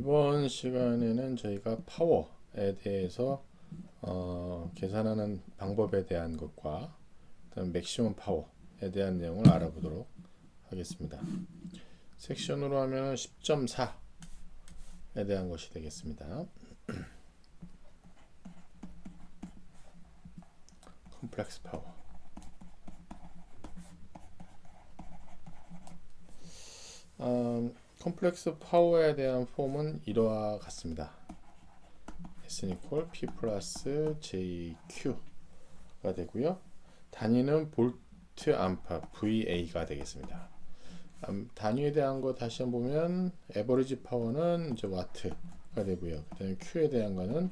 이번 시간에는 저희가 파워에 대해서 계산하는 방법에 대한 것과 그다음 맥시멈 파워에 대한 내용을 알아보도록 하겠습니다. 섹션으로 하면 10.4에 대한 것이 되겠습니다. 컴플렉스 파워. 컴플렉스 파워에 대한 폼은 이와 같습니다. S equal P 플러스 JQ가 되고요. 단위는 볼트 암파 VA가 되겠습니다. 단위에 대한 거 다시 한번 보면 에버리지 파워는 이제 와트가 되고요. 그다음에 Q에 대한 거는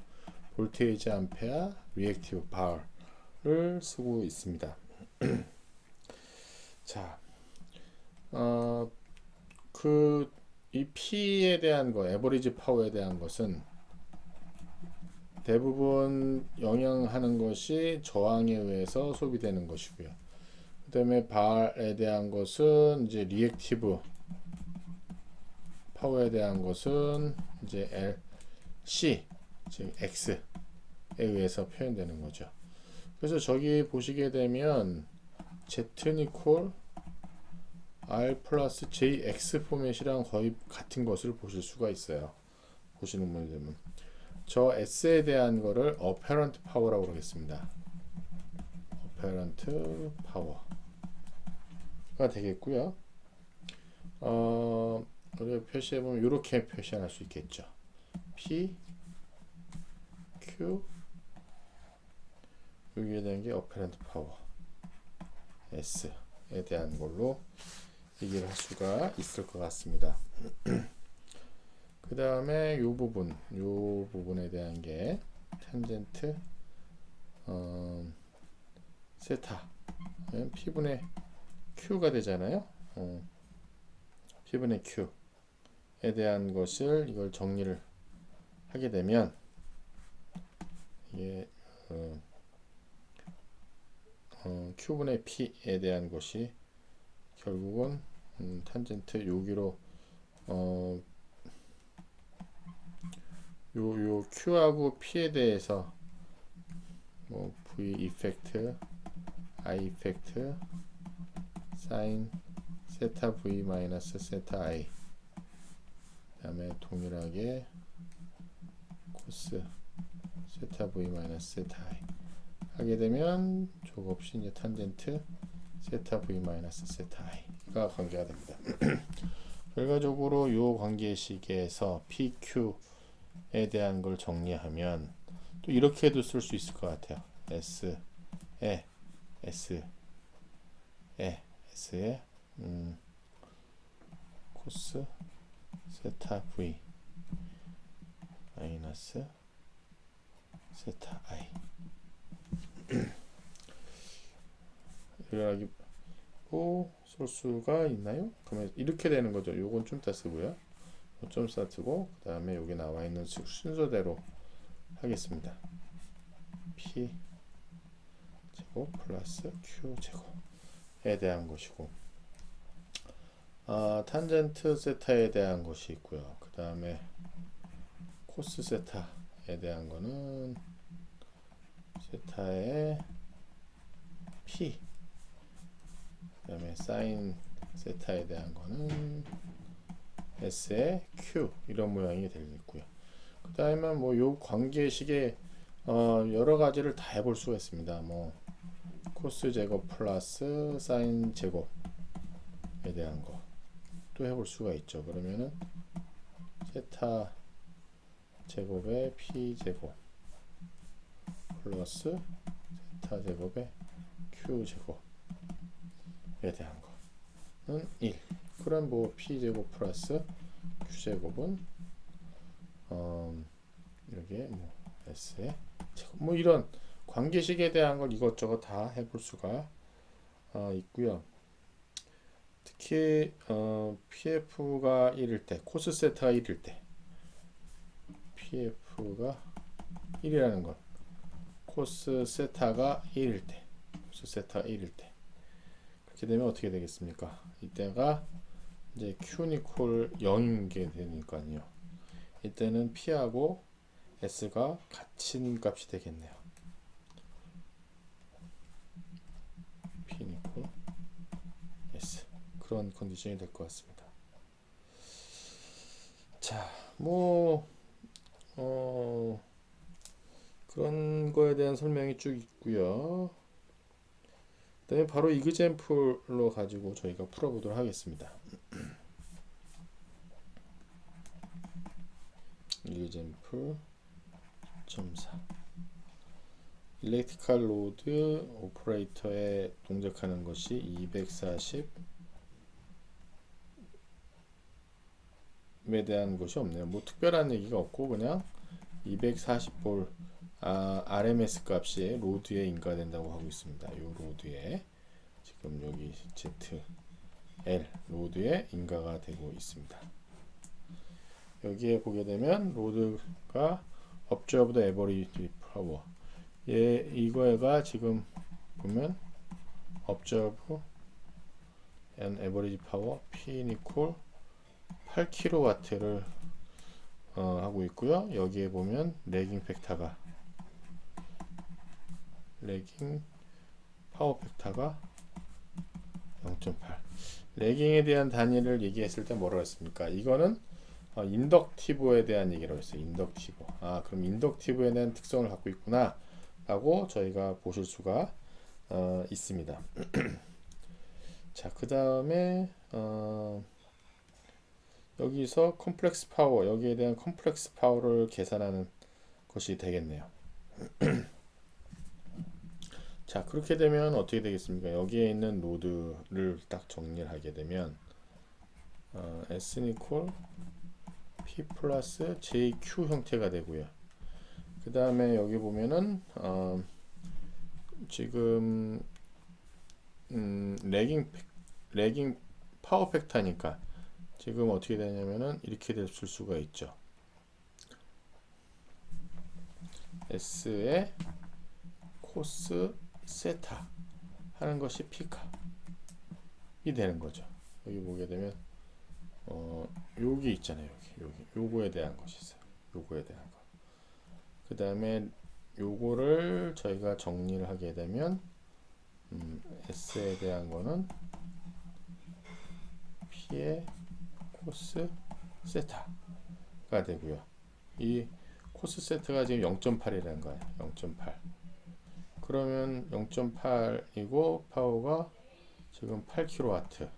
볼테이지 암페어 리액티브 파워를 쓰고 있습니다. 자, 이 P에 대한 거, 에버리지 파워에 대한 것은 대부분 영향하는 것이 저항에 의해서 소비되는 것이고요. 그 다음에 발에 대한 것은 이제 리액티브 파워에 대한 것은 이제 C, 즉 X에 의해서 표현되는 거죠. 그래서 저기 보시게 되면 Z 이퀄 R 플러스 JX 포맷이랑 거의 같은 것을 보실 수가 있어요. 보시는 분들은 저 S에 대한 거를 apparent power라고 그러겠습니다. apparent power가 되겠고요. 우리가 표시해보면 이렇게 표시할 수 있겠죠. P, Q 여기에 대한 게 apparent power S에 대한 걸로 얘기를 할 수가 있을 것 같습니다. 그 다음에 요 부분에 대한 게 탄젠트 세타 P분의 Q가 되잖아요. P분의 Q에 대한 것을 이걸 정리를 하게 되면 이게 Q분의 P에 대한 것이 결국은 탄젠트 여기로 요 Q하고 P에 대해서 뭐 V 이펙트, I 이펙트, 사인 세타 V 마이너스 세타 I 그다음에 동일하게 코스 세타 V 마이너스 세타 I 하게 되면 조금 없이 이제 탄젠트 세타 V 마이너스 세타 I가 관계가 됩니다. 결과적으로 이 관계식에서 PQ에 대한 걸 정리하면 또 이렇게도 쓸 수 있을 것 같아요. S에 코스 세타 V 마이너스 세타 I 이라고 쓸 수가 있나요? 그러면 이렇게 되는 거죠. 요건 좀 이따 쓰고요. 좀 쓰고 그 다음에 여기 나와 있는 순서대로 하겠습니다. P 제곱 플러스 Q 제곱에 대한 것이고 탄젠트 세타에 대한 것이 있고요. 그 다음에 코스 세타에 대한 거는 세타의 P 그 다음에 사인 세타에 대한 거는 S의 Q 이런 모양이 되겠고요. 그 다음에 뭐 요 관계식에 여러 가지를 다 해볼 수가 있습니다. 뭐 코스 제곱 플러스 사인 제곱에 대한 거 또 해볼 수가 있죠. 그러면은 세타 제곱의 P 제곱 플러스 세타 제곱의 Q 제곱에 대한 거는 1. 그럼 뭐 P 제곱 플러스 Q 제곱은 이렇게 뭐 S의 제곱 뭐 이런 관계식에 대한 걸 이것저것 다 해볼 수가 있고요. 특히 PF가 1일 때, 코스 세타가 1일 때, PF가 1이라는 건 코스 세타가 1일 때, 코스 세타가 1일 때 그렇게 되면 어떻게 되겠습니까? 이때가 이제 Q 니콜 0인 게 되니까요. 이때는 P하고 S가 같은 값이 되겠네요. P equal S. 그런 컨디션이 될 것 같습니다. 자, 뭐 그런 거에 대한 설명이 쭉 있고요. 그다음에 바로 이그젠플로 가지고 저희가 풀어보도록 하겠습니다. 이그젠플 4 일렉트리컬 로드 오퍼레이터에 동작하는 것이 240에 대한 것이 없네요. 뭐 특별한 얘기가 없고 그냥 240V RMS 값이 로드에 인가된다고 하고 있습니다. 이 로드에 지금 여기 ZL 로드에 인가가 되고 있습니다. 여기에 보게 되면 로드가 observed average power 이거가 지금 보면 observe and average power P equal 8kW를 하고 있고요. 여기에 보면 레깅 팩터가 레깅 파워 팩터가 0.8. 레깅에 대한 단위를 얘기했을 때 뭐라고 했습니까? 이거는 인덕티브에 대한 얘기라고 했어요. 인덕티브. 그럼 인덕티브에 대한 특성을 갖고 있구나 라고 저희가 보실 수가 있습니다. 자, 그 다음에 여기서 컴플렉스 파워, 여기에 대한 컴플렉스 파워를 계산하는 것이 되겠네요. 자, 그렇게 되면 어떻게 되겠습니까? 여기에 있는 로드를 딱 정리를 하게 되면 S equal P 플러스 JQ 형태가 되고요. 그 다음에 여기 보면은 지금 레깅 파워 팩터니까 지금 어떻게 되냐면은 이렇게 됐을 수가 있죠. S의 코스 세타 하는 것이 P값이 되는 거죠. 여기 보게 되면 여기 있잖아요. 여기 요거에 대한 것이 있어요. 요거에 대한 거. 그 다음에 요거를 저희가 정리를 하게 되면 S에 대한 거는 P의 코스 세타가 되고요. 이 코스 세트가 지금 0.8이라는 거예요. 0.8. 그러면 0.8이고 파워가 지금 8kW.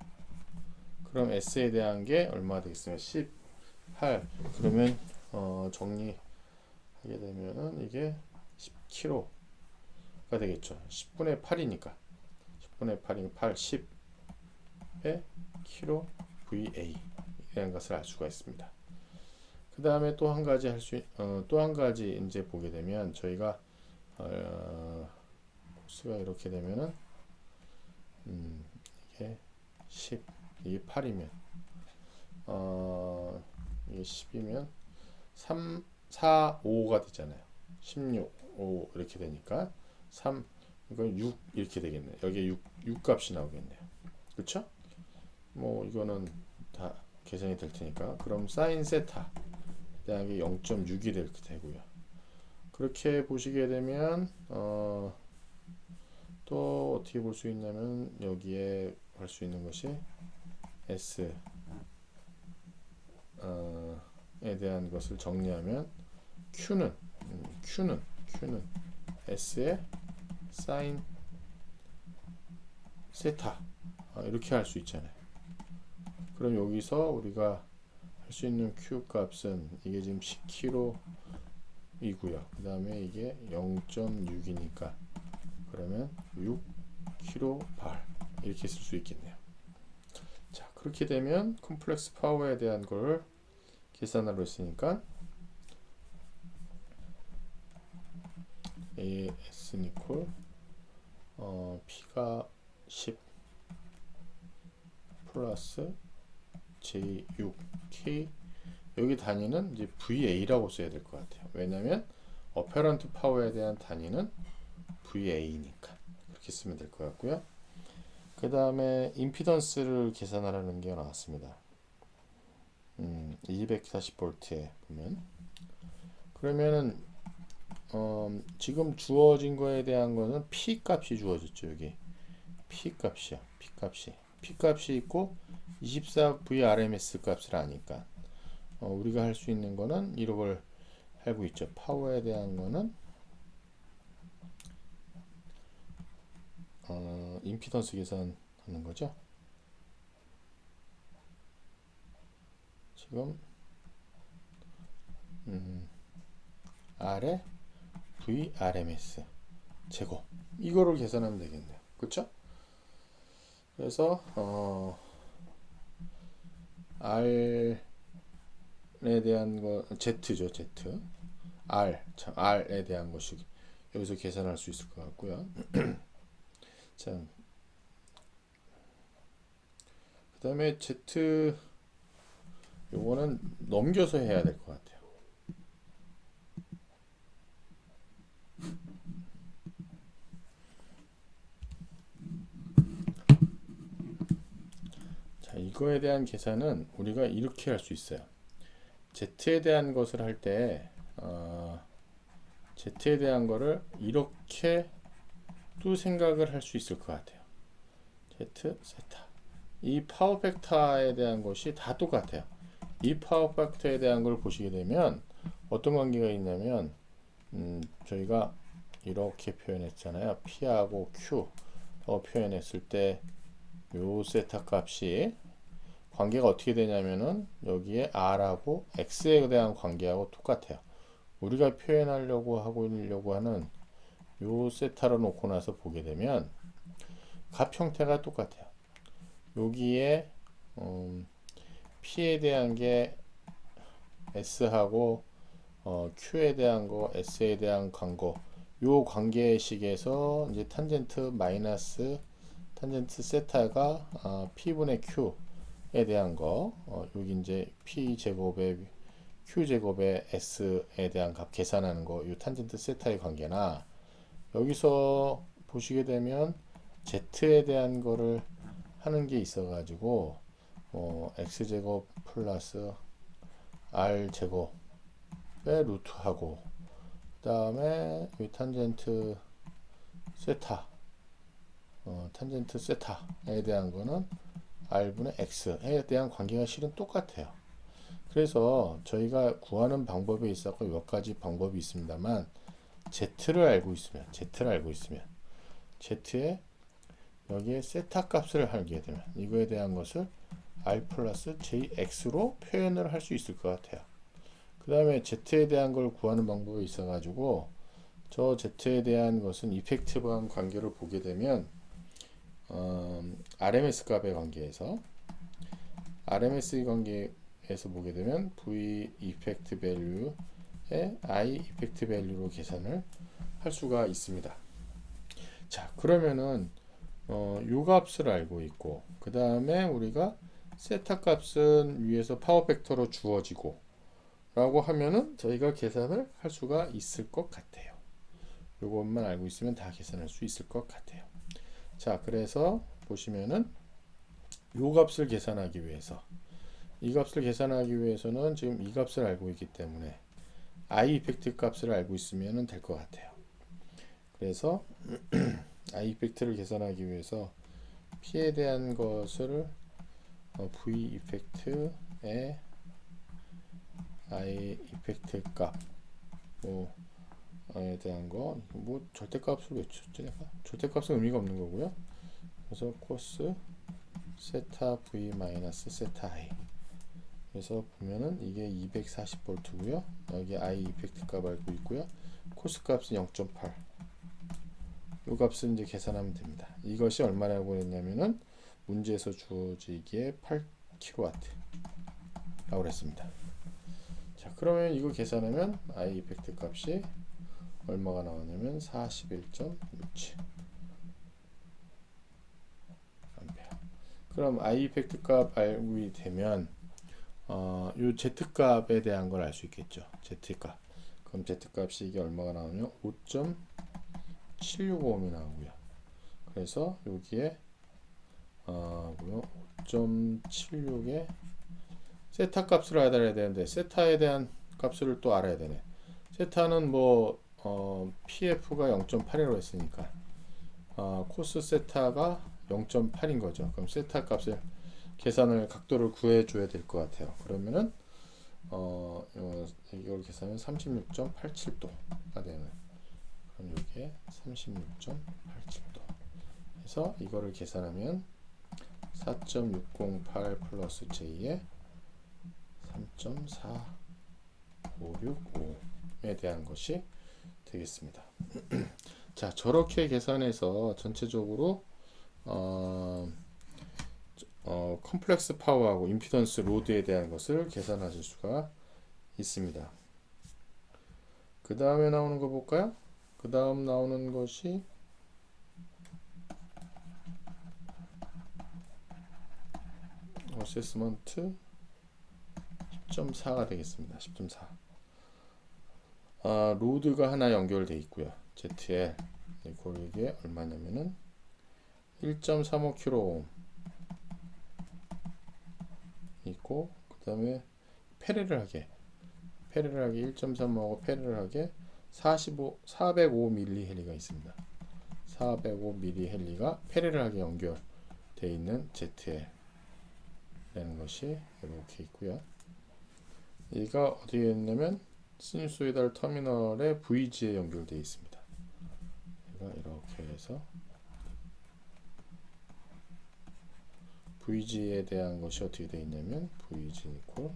그럼 S에 대한 게 얼마 되겠어요? 18. 그러면 정리하게 되면은 이게 10kg가 되겠죠. 10분의 8이니까 10분의 8이니까 8, 10의 kilo VA 이라는 것을 알 수가 있습니다. 그 다음에 또 한 가지 또 한 가지 이제 보게 되면 저희가 코스가 이렇게 되면은 이게 10 이게 8이면 이게 10이면 3, 4, 5가 되잖아요. 16, 5 이렇게 되니까 3 이건 6 이렇게 되겠네요. 여기에 6 값이 나오겠네요. 그렇죠? 뭐 이거는 다 계산이 될 테니까 그럼 사인 세타 대항이 0.6이 될 되고요. 그렇게 보시게 되면 또 어떻게 볼 수 있냐면 여기에 할 수 있는 것이 S 에 대한 것을 정리하면 Q는 S의 사인 세타 이렇게 할 수 있잖아요. 그럼 여기서 우리가 할 수 있는 Q 값은 이게 지금 10kg 이고요. 그 다음에 이게 0.6이니까 그러면 6kbar 이렇게 쓸 수 있겠네요. 자, 그렇게 되면 컴플렉스 파워에 대한 걸 계산하러 했으니까 AS equal P가 10 플러스 J6 K 여기 단위는 이제 VA라고 써야 될 것 같아요. 왜냐면 어페런트 파워에 대한 단위는 VA니까 그렇게 쓰면 될 것 같고요. 그 다음에 임피던스를 계산하라는 게 나왔습니다. 240V에 보면 그러면은 지금 주어진 거에 대한 거는 P 값이 주어졌죠. 여기 P 값이야. P 값이 있고 24VRMS 값을 아니까 우리가 할 수 있는 거는 이런 걸 알고 있죠. 파워에 대한 거는 임피던스 계산하는 거죠. 지금 R에 VRMS 제곱 이거를 계산하면 되겠네요. 그렇죠? 그래서 R에 대한 거 Z죠. Z R에 대한 것이 여기서 계산할 수 있을 것 같고요. 자, 그 다음에 Z 요거는 넘겨서 해야 될 것 같아요. 자, 이거에 대한 계산은 우리가 이렇게 할 수 있어요. Z에 대한 것을 할 때 Z에 대한 거를 이렇게 또 생각을 할 수 있을 것 같아요. Z, 세타. 이 파워 팩터에 대한 것이 다 똑같아요. 이 파워 팩터에 대한 걸 보시게 되면 어떤 관계가 있냐면 저희가 이렇게 표현했잖아요. P하고 Q 표현했을 때 요 세타 값이 관계가 어떻게 되냐면은 여기에 R하고 X에 대한 관계하고 똑같아요. 우리가 표현하려고 하는 요 세타로 놓고 나서 보게 되면 값 형태가 똑같아요. 여기에 P에 대한 게 S하고 Q에 대한 거, S에 대한 광고 요 관계식에서 이제 탄젠트 마이너스 탄젠트 세타가 P분의 Q에 대한 거 여기 이제 P 제곱에 Q 제곱에 S에 대한 값 계산하는 거 요 탄젠트 세타의 관계나 여기서 보시게 되면 Z에 대한 거를 하는 게 있어 가지고 X 제곱 플러스 R 제곱의 루트하고 그 다음에 이 탄젠트 세타 탄젠트 세타에 대한 거는 R분의 X에 대한 관계가 실은 똑같아요. 그래서 저희가 구하는 방법에 있어서 몇 가지 방법이 있습니다만 Z를 알고 있으면 Z에 여기에 세타 값을 알게 되면 이거에 대한 것을 R 플러스 JX로 표현을 할 수 있을 것 같아요. 그 다음에 Z에 대한 걸 구하는 방법이 있어 가지고 저 Z에 대한 것은 이펙티브한 관계를 보게 되면 RMS 값의 관계에서 RMS 관계에서 보게 되면 V 이펙트 밸류에 I 이펙트 밸류로 계산을 할 수가 있습니다. 자, 그러면은 요 값을 알고 있고 그 다음에 우리가 세타 값은 위에서 파워 팩터로 주어지고 라고 하면은 저희가 계산을 할 수가 있을 것 같아요. 요것만 알고 있으면 다 계산할 수 있을 것 같아요. 자, 그래서 보시면은 요 값을 계산하기 위해서 이 값을 계산하기 위해서는 지금 이 값을 알고 있기 때문에 I 이펙트 값을 알고 있으면 될 것 같아요. 그래서 I 이펙트를 계산하기 위해서 P에 대한 것을 V 이펙트에 I 이펙트 값에 대한 거 절대값을 왜 쳤지 내가? 절대값은 의미가 없는 거고요. 그래서 코스 세타 V 마이너스 세타 I 그래서 보면은 이게 240V고요. 여기 I 이펙트 값 알고 있고요. 코스 값은 0.8. 이 값을 이제 계산하면 됩니다. 이것이 얼마라고 했냐면은 문제에서 주어지기에 8kW 라고 그랬습니다. 자, 그러면 이거 계산하면 I 이펙트 값이 얼마가 나왔냐면 41.67 암페어. 그럼 I 이펙트 값 알고 되면 요 Z 값에 대한 걸 알 수 있겠죠. Z 값. 그럼 Z 값이 이게 얼마가 나오냐면 5.765ohm이 나오고요. 그래서 여기에 5.76에 세타 값을 알아야 되는데 세타에 대한 값을 또 알아야 되네. 세타는 뭐 PF가 0.8이라고 했으니까 코스 세타가 0.8인 거죠. 그럼 세타 값을 계산을 각도를 구해 줘야 될 것 같아요. 그러면은 이걸 계산하면 36.87도가 되는. 그럼 이게 36.87도 해서 이거를 계산하면 4.608 플러스 J에 3.4565에 대한 것이 되겠습니다. 자, 저렇게 계산해서 전체적으로 컴플렉스 파워하고 임피던스 로드에 대한 것을 계산하실 수가 있습니다. 그 다음에 나오는 거 볼까요? 그 다음 나오는 것이 어세스먼트 10.4가 되겠습니다. 10.4. 로드가 하나 연결되어 있고요. ZL 이게 얼마냐면은 1.35kΩ 있고, 그 다음에 패러럴하게 1.35하고 패러럴하게 405mH가 있습니다. 405mH가 패러럴하게 연결되어 있는 ZL 라는 것이 이렇게 있고요. 얘가 어디에 있냐면 시누소이달 터미널의 VG에 연결되어 있습니다. 얘가 이렇게 해서 VG에 대한 것이 어떻게 되어 있냐면 VG 이퀄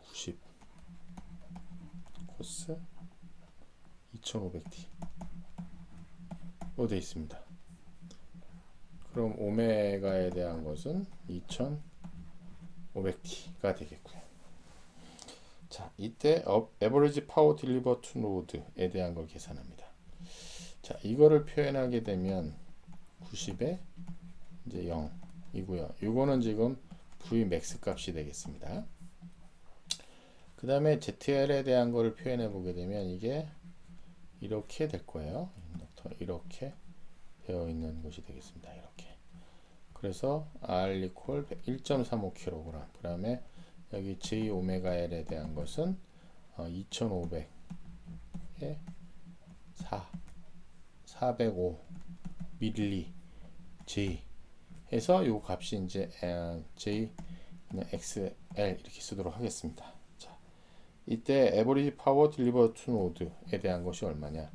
90 코스 2500T로 되어 있습니다. 그럼 오메가에 대한 것은 2500T가 되겠고요. 자, 이때 에버리지 파워 딜리버 투 로드에 대한 걸 계산합니다. 자, 이거를 표현하게 되면 90에 이제 0이고요. 이거는 지금 Vmax 값이 되겠습니다. 그 다음에 ZL에 대한 거를 표현해 보게 되면 이게 이렇게 될 거예요. 인덕터 이렇게 되어 있는 것이 되겠습니다. 이렇게. 그래서 R equal 1.35kg. 그 다음에 여기 J 오메가 L에 대한 것은 2500에 405 밀리 J 해서 요 값이 이제 J XL 이렇게 쓰도록 하겠습니다. 자, 이때 에버리지 파워 딜리버 투 노드에 대한 것이 얼마냐?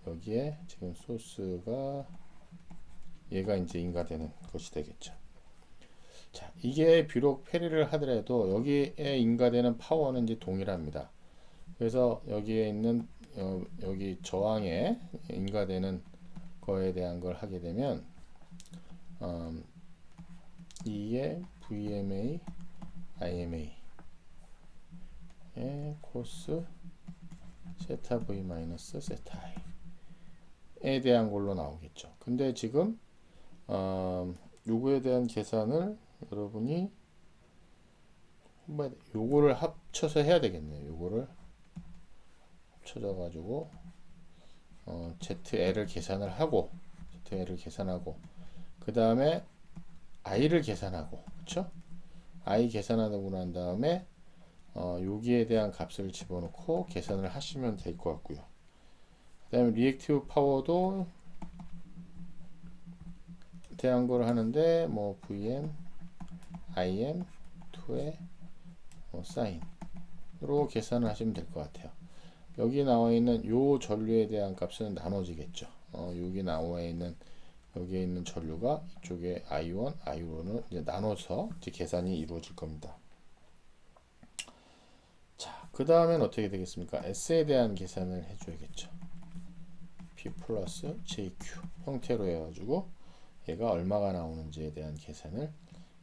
여기에 지금 소스가 얘가 이제 인가되는 것이 되겠죠. 자, 이게 비록 페리를 하더라도 여기에 인가되는 파워는 이제 동일합니다. 그래서 여기에 있는 여기 저항에 인가되는 거에 대한 걸 하게 되면 이게 VMA, IMA 의 코스 세타 V 마이너스 세타 I에 대한 걸로 나오겠죠. 근데 지금 요거에 대한 계산을 여러분이 요거를 합쳐서 해야 되겠네요. 요거를 합쳐져 가지고 ZL을 계산을 하고 그 다음에 I를 계산하고, 그쵸? I 계산하고 난 다음에 여기에 대한 값을 집어넣고 계산을 하시면 될 것 같고요. 그 다음에 리액티브 파워도 대한 걸 하는데 뭐 VM, IM, 2의 사인으로 계산을 하시면 될 것 같아요. 여기 나와 있는 요 전류에 대한 값은 나눠지겠죠. 여기 나와 있는 여기에 있는 전류가 이쪽에 I1, I2는 이제 나눠서 이제 계산이 이루어질 겁니다. 자, 그 다음엔 어떻게 되겠습니까? S에 대한 계산을 해줘야겠죠. P 플러스 JQ 형태로 해가지고 얘가 얼마가 나오는지에 대한 계산을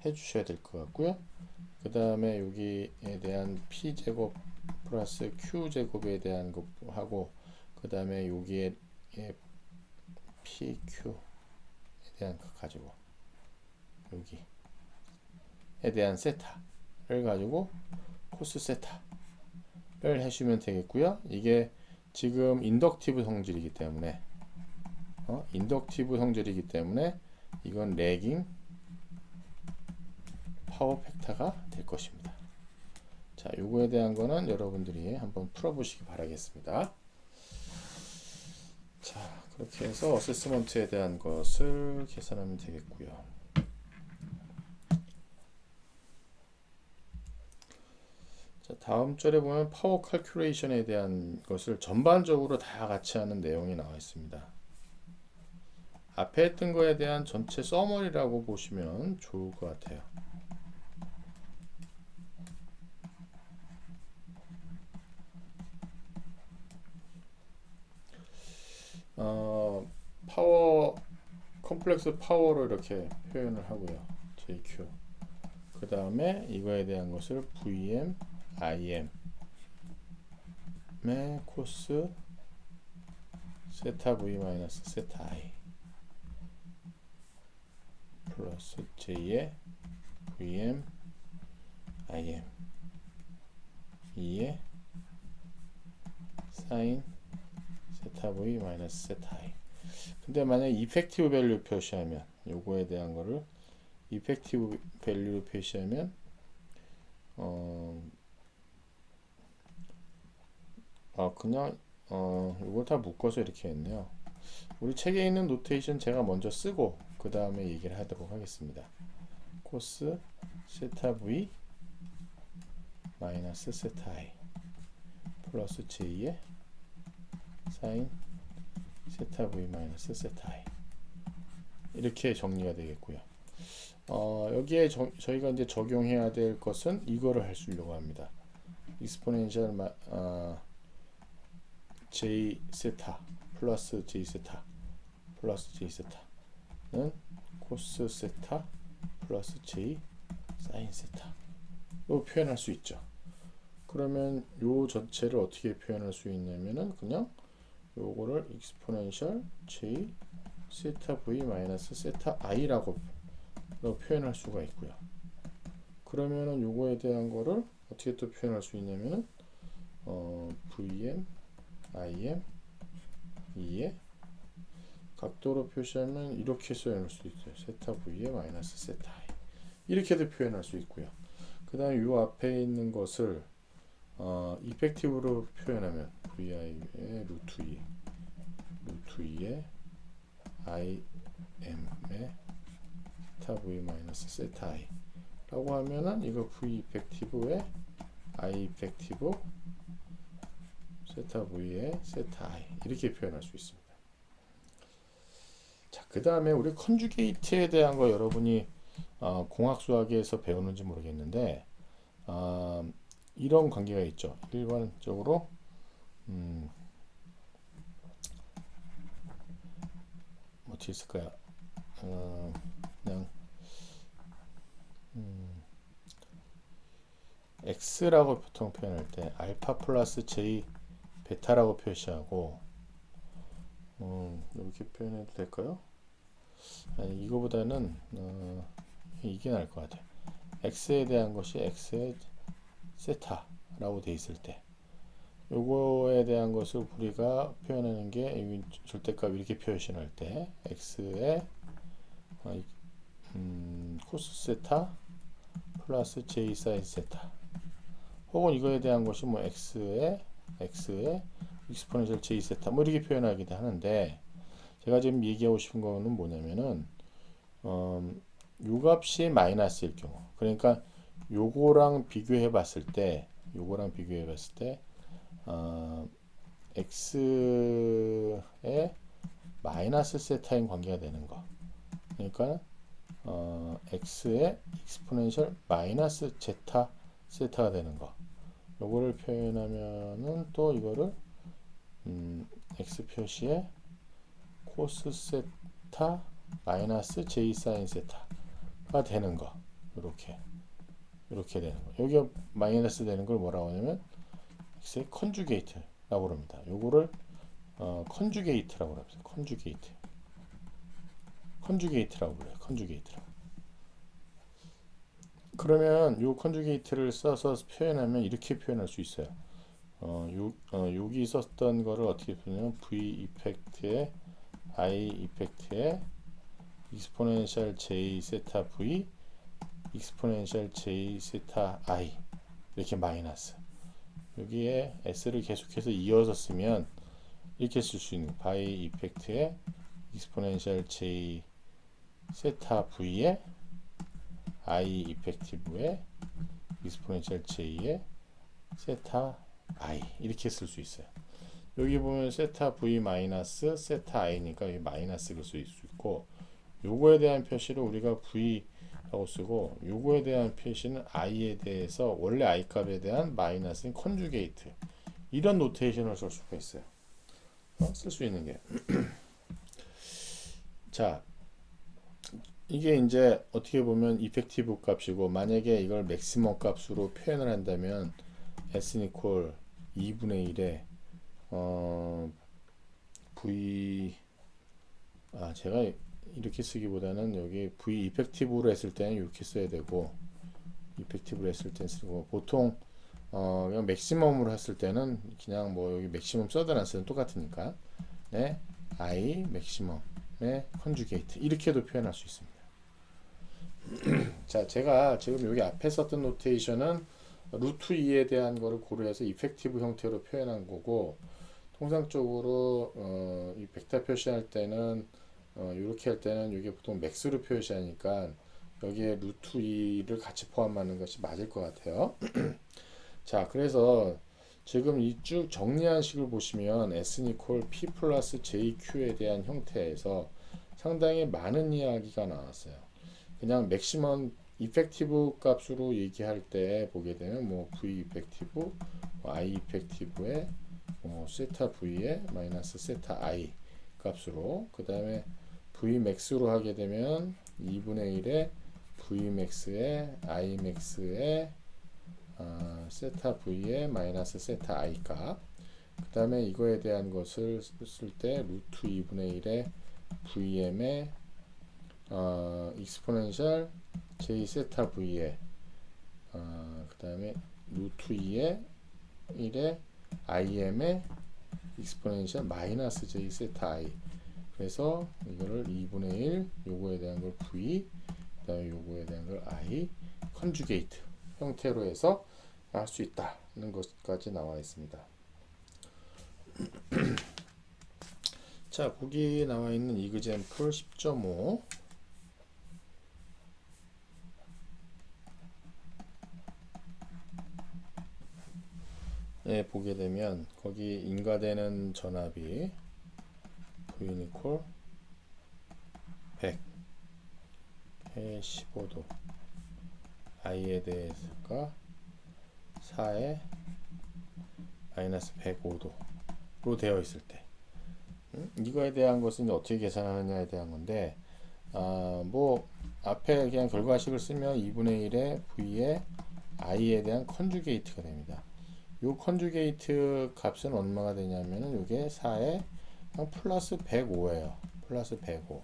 해주셔야 될 것 같고요. 그 다음에 여기에 대한 P 제곱 플러스 Q 제곱에 대한 거 하고, 그 다음에 여기에 PQ에 대한 거 가지고 여기에 대한 세타를 가지고 코스 세타를 해주면 되겠고요. 이게 지금 인덕티브 성질이기 때문에 이건 레깅 파워 팩터가 될 것입니다. 자, 요거에 대한 거는 여러분들이 한번 풀어보시기 바라겠습니다. 자, 그렇게 해서 어세스먼트에 대한 것을 계산하면 되겠고요. 자, 다음 절에 보면 파워 칼큘레이션에 대한 것을 전반적으로 다 같이 하는 내용이 나와 있습니다. 앞에 했던 거에 대한 전체 서머리라고 보시면 좋을 것 같아요. 파워 컴플렉스 파워로 이렇게 표현을 하고요. JQ. 그 다음에 이거에 대한 것을 VM, IM의 코스 세타 V 마이너스 세타 I 플러스 J의 VM, IM 2의 사인 세타 V 마이너스 세타 I. 근데 만약 이펙티브 밸류 표시하면 요거에 대한 거를 이펙티브 밸류로 표시하면 그냥 이걸 다 묶어서 이렇게 했네요. 우리 책에 있는 노테이션 제가 먼저 쓰고 그 다음에 얘기를 하도록 하겠습니다. 코스 세타 V 마이너스 세타 I 플러스 J의 사인 세타 V 마이너스 세타 I 이렇게 정리가 되겠고요. 여기에 저희가 이제 적용해야 될 것은 이거를 할 수 있려고 합니다. 익스포넨셜 J 세타 플러스 J 세타 플러스 J 세타는 코스 세타 플러스 J 사인 세타로 표현할 수 있죠. 그러면 요 전체를 어떻게 표현할 수 있냐면은 그냥 요거를 익스포넨셜 J 세타 V 마이너스 세타 I라고 표현할 수가 있고요. 그러면은 요거에 대한 거를 어떻게 또 표현할 수 있냐면은 VM, IM 2의 각도로 표시하면 이렇게 써놓을 수 있어요. 세타 V의 마이너스 세타 I 이렇게도 표현할 수 있고요. 그 다음에 요 앞에 있는 것을 이펙티브로 표현하면 VI의 루트 2의 IM의 세타 V 마이너스 세타 I 라고 하면은 이거 V 이펙티브의 I 이펙티브 세타 V의 세타 I 이렇게 표현할 수 있습니다. 자, 그 다음에 우리 컨주게이트에 대한 거 여러분이 공학수학에서 배우는지 모르겠는데 이런 관계가 있죠. 일반적으로 어떻게 쓸까요? 그냥 X라고 보통 표현할 때 알파 플러스 J 베타라고 표시하고 이렇게 표현해도 될까요? 아니, 이거보다는 이게 나을 것 같아요. X에 대한 것이 X의 세타라고 돼 있을 때 요거에 대한 것을 우리가 표현하는 게 절대값 이렇게 표시할 때 X의 코스 세타 플러스 J 사인 세타 혹은 이거에 대한 것이 뭐 X의 익스포넨셜 J 세타 뭐 이렇게 표현하기도 하는데 제가 지금 얘기하고 싶은 거는 뭐냐면은 요 값이 마이너스일 경우 그러니까 요거랑 비교해 봤을 때 X의 마이너스 세타인 관계가 되는 거 그러니까 X의 익스포넨셜 마이너스 제타 세타가 되는 거 요거를 표현하면은 또 이거를 X 표시에 코스 세타 마이너스 J 사인 세타가 되는 거 이렇게 되는 거 여기가 마이너스 되는 걸 뭐라고 하냐면 X의 컨주게이트라고 합니다. 요거를 컨주게이트라고 합니다. 컨주게이트라고 불러요. 컨주게이트라고. 그러면 요 컨주게이트를 써서 표현하면 이렇게 표현할 수 있어요. 여기 썼던 거를 어떻게 표현하면 V 이펙트에 I 이펙트에 익스포넨셜 J 세타 V exponential j 세타 i 이렇게 마이너스 여기에 s를 계속해서 이어서 쓰면 이렇게 쓸 수 있는 바이 이펙트의 exponential j 세타 v의 i 이펙티브의 exponential j의 세타 i 이렇게 쓸 수 있어요. 여기 보면 세타 v 마이너스 세타 i니까 여기 마이너스를 쓸 수 있고 요거에 대한 표시를 우리가 v라고 쓰고 요거에 대한 표시는 i에 대해서 원래 i 값에 대한 마이너스인 컨주게이트 이런 노테이션을 쓸 수가 있어요. 쓸 수 있는 게 자, 이게 이제 어떻게 보면 이펙티브 값이고 만약에 이걸 맥시멈 값으로 표현을 한다면 s는 equal 2분의 1에 v 제가 이렇게 쓰기보다는 여기 v 이펙티브로 했을 때는 이렇게 써야 되고 이펙티브로 했을 때는 쓰고 보통 그냥 맥시멈으로 했을 때는 그냥 뭐 여기 맥시멈 써든 안 쓰든 똑같으니까 네 i 맥시멈의 컨주게이트 이렇게도 표현할 수 있습니다. 자, 제가 지금 여기 앞에 썼던 노테이션은 루트 2에 대한 거를 고려해서 이펙티브 형태로 표현한 거고 통상적으로 이 벡터 표시할 때는 이렇게 할 때는 이게 보통 맥스로 표시하니까 여기에 루트 2를 같이 포함하는 것이 맞을 것 같아요. 자, 그래서 지금 이 쭉 정리한 식을 보시면 s는 equal p 플러스 jq에 대한 형태에서 상당히 많은 이야기가 나왔어요. 그냥 맥시멈 이펙티브 값으로 얘기할 때 보게 되면 뭐 v 이펙티브, i 이펙티브의 세타 v의 마이너스 세타 i 값으로 그 다음에 v max로 하게 되면 2분의 1의 v max의 i max의 세타 v의 마이너스 세타 i 값 그 다음에 이거에 대한 것을 쓸 때 루트 2분의 1의 vm의 exponential j 세타 v의 그 다음에 루트 2의 1의 im의 exponential 마이너스 j 세타 i 그래서 이거를 2분의 1 요거에 대한 걸 v 그 다음에 요거에 대한 걸 i 컨주게이트 형태로 해서 할 수 있다는 것까지 나와 있습니다. 자, 거기 나와 있는 이그젬플 10.5 에 보게 되면 거기 인가되는 전압이 v equal 100 에 15도 i에 대해서가 4에 마이너스 105도로 되어 있을 때 이거에 대한 것은 어떻게 계산하느냐에 대한 건데 뭐 앞에 그냥 결과식을 쓰면 2분의 1의 v의 i에 대한 컨주게이트가 됩니다. 요 컨주게이트 값은 얼마가 되냐면은 이게 4에 플러스 105예요. 플러스 105.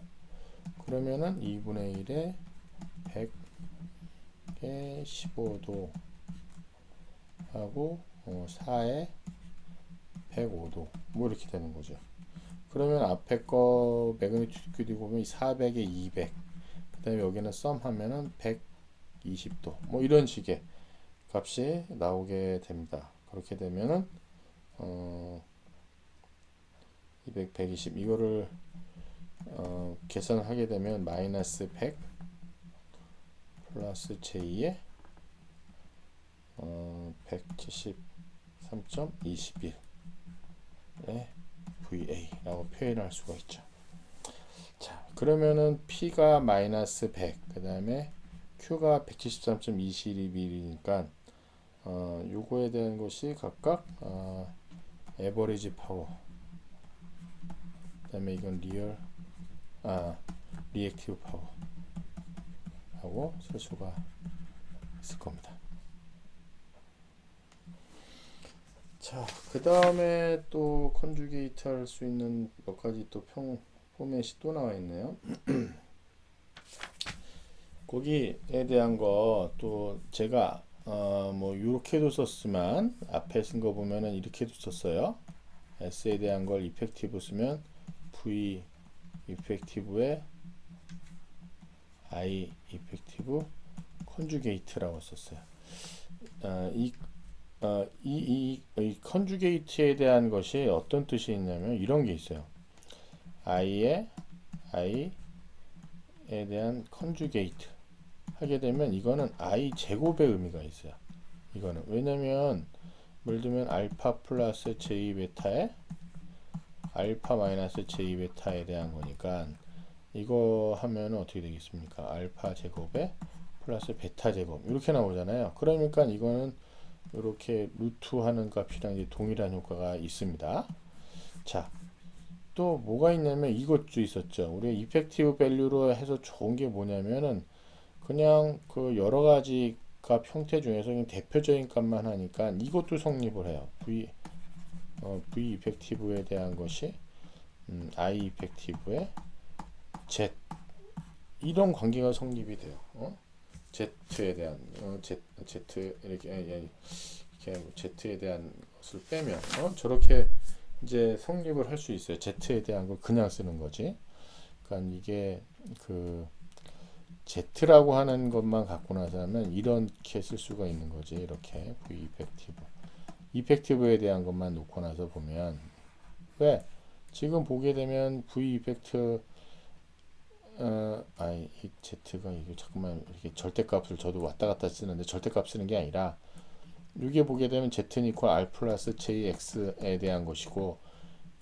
그러면은 2분의 1에 100에 15도 하고 4에 105도 뭐 이렇게 되는 거죠. 그러면 앞에 거 매그니튜드 보면 400에 200. 그다음에 여기는 썸 하면은 120도. 뭐 이런 식의 값이 나오게 됩니다. 그렇게 되면은 200, 120 이거를 계산하게 되면 마이너스 100 플러스 j의 173.21의 VA라고 표현할 수가 있죠. 자, 그러면은 P가 마이너스 100, 그 다음에 Q가 173.21이니까 요거에 대한 것이 각각 에버리지 파워, 그 다음에 이건 리액티브 파워 하고 쓸 수가 있을 겁니다. 자, 그 다음에 또 컨주게이트 할 수 있는 몇 가지 또 포맷이 또 나와 있네요. 거기에 대한 거 또 제가 뭐 이렇게도 썼지만 앞에 쓴 거 보면은 이렇게도 썼어요. S에 대한 걸 이펙티브 쓰면 V 이펙티브에 I 이펙티브 컨주게이트라고 썼어요. 이 컨주게이트에 대한 것이 어떤 뜻이 있냐면 이런 게 있어요. i에 대한 컨주게이트 하게 되면 이거는 i 제곱의 의미가 있어요. 이거는 왜냐면 예를 들면 알파 플러스 j 베타에 알파 마이너스 j 베타에 대한 거니까 이거 하면 어떻게 되겠습니까? 알파 제곱에 플러스 베타 제곱 이렇게 나오잖아요. 그러니까 이거는 이렇게 루트 하는 값이랑 이제 동일한 효과가 있습니다. 자, 또 뭐가 있냐면 이것도 있었죠. 우리가 이펙티브 밸류로 해서 좋은 게 뭐냐면은 그냥 그 여러 가지 값 형태 중에서 그냥 대표적인 값만 하니까 이것도 성립을 해요. V 이펙티브에 대한 것이 I 이펙티브에 Z 이런 관계가 성립이 돼요. Z에 대한 Z 이렇게 Z에 대한 것을 빼면 저렇게 이제 성립을 할 수 있어요. Z에 대한 걸 그냥 쓰는 거지. 그러니까 이게 그 Z라고 하는 것만 갖고 나서는 이렇게 쓸 수가 있는 거지. 이렇게 V 이펙티브에 대한 것만 놓고 나서 보면 왜 지금 보게 되면 V 이펙트 이 Z가 이게 자꾸만 이렇게 절대값을 저도 왔다 갔다 쓰는데 절대값 쓰는 게 아니라 여기에 보게 되면 Z는 이퀄 R 플러스 JX에 대한 것이고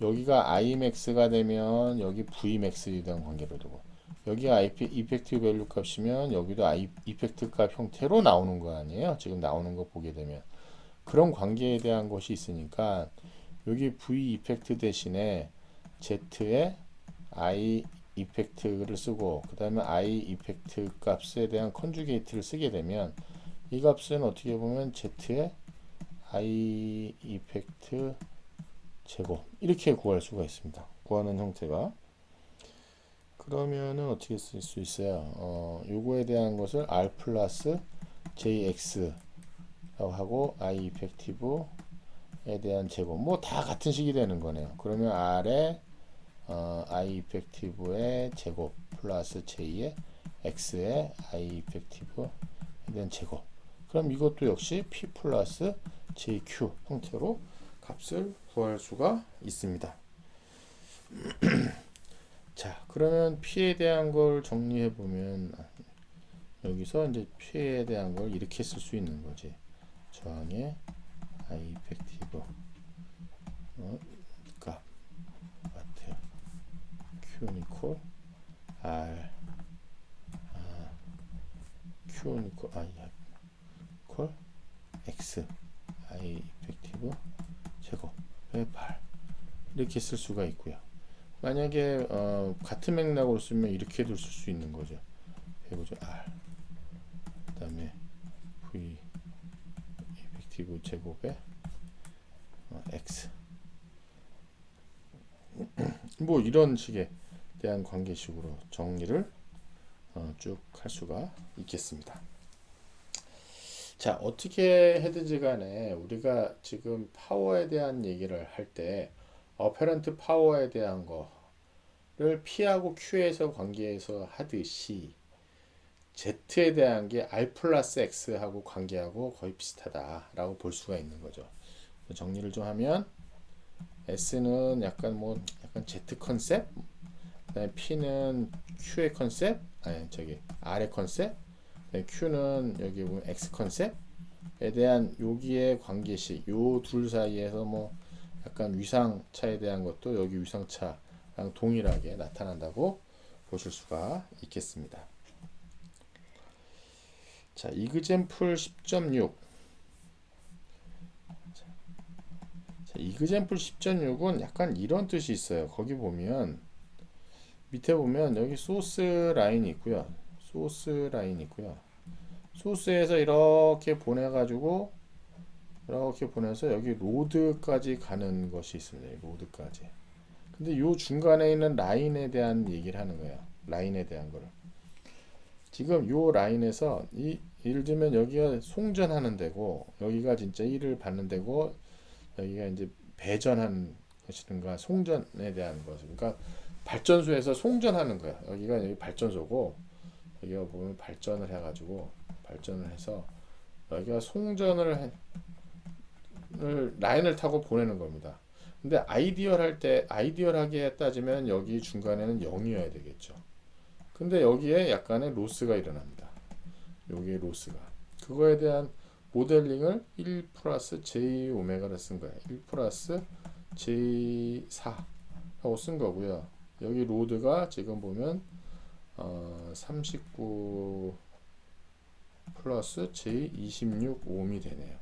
여기가 Imax가 되면 여기 Vmax에 대한 관계로 두고 여기가 이펙티브 밸류 값이면 여기도 이펙트 값 형태로 나오는 거 아니에요? 지금 나오는 거 보게 되면 그런 관계에 대한 것이 있으니까 여기 V 이펙트 대신에 Z에 I 이펙트를 쓰고 그 다음에 I 이펙트 값에 대한 컨주게이트를 쓰게 되면 이 값은 어떻게 보면 Z의 I 이펙트 제곱 이렇게 구할 수가 있습니다. 구하는 형태가 그러면은 어떻게 쓸 수 있어요? 요거에 대한 것을 R 플러스 JX라고 하고 I 이펙티브에 대한 제곱 뭐 다 같은 식이 되는 거네요. 그러면 R에 I 이펙티브의 제곱 플러스 J의 X의 I 이펙티브에 대한 제곱 그럼 이것도 역시 P 플러스 JQ 형태로 값을 구할 수가 있습니다. 자, 그러면 P에 대한 걸 정리해 보면 여기서 이제 P에 대한 걸 이렇게 쓸 수 있는 거지. 저항의 I 이펙티브 값 같아요. Q 이퀄 R Q 이퀄 I 이퀄 X I 이펙티브 제곱의 8 이렇게 쓸 수가 있고요. 만약에 같은 맥락으로 쓰면 이렇게도 쓸 수 있는 거죠. 해보죠. R 그 다음에 V 이펙티브 제곱에 X 뭐 이런 식의 대한 관계식으로 정리를 쭉 할 수가 있겠습니다. 자, 어떻게 해든지 간에 우리가 지금 파워에 대한 얘기를 할 때 어페런트 파워에 대한 거를 P하고 Q에서 관계해서 하듯이 Z에 대한 게 R 플러스 X하고 관계하고 거의 비슷하다라고 볼 수가 있는 거죠. 정리를 좀 하면 S는 약간 Z 컨셉, 그다음에 P는 Q의 컨셉, R의 컨셉, Q는 여기 보면 X 컨셉에 대한 여기의 관계식, 요 둘 사이에서 뭐 약간 위상차에 대한 것도 여기 위상차랑 동일하게 나타난다고 보실 수가 있겠습니다. 자, 이그젬플 10.6. 이그젬플 10.6은 약간 이런 뜻이 있어요. 거기 보면 밑에 보면 여기 소스 라인이 있고요. 소스에서 이렇게 보내가지고 이렇게 보내서 여기 로드까지 가는 것이 있습니다. 로드까지. 근데 요 중간에 있는 라인에 대한 얘기를 하는 거예요. 라인에 대한 거를. 지금 요 라인에서 예를 들면 여기가 송전하는 데고 여기가 진짜 1을 받는 데고 여기가 이제 배전하는 것이든가 송전에 대한 것. 그러니까 발전소에서 송전하는 거야. 여기 발전소고 여기가 보면 발전을 해가지고 발전을 해서 여기가 라인을 타고 보내는 겁니다. 근데 아이디얼하게 따지면 여기 중간에는 0이어야 되겠죠. 근데 여기에 약간의 로스가 일어납니다. 여기에 로스가. 그거에 대한 모델링을 1 플러스 j 오메가를 쓴 거예요. 1 플러스 j4 하고 쓴 거고요. 여기 로드가 지금 보면 39 플러스 j26 옴이 되네요.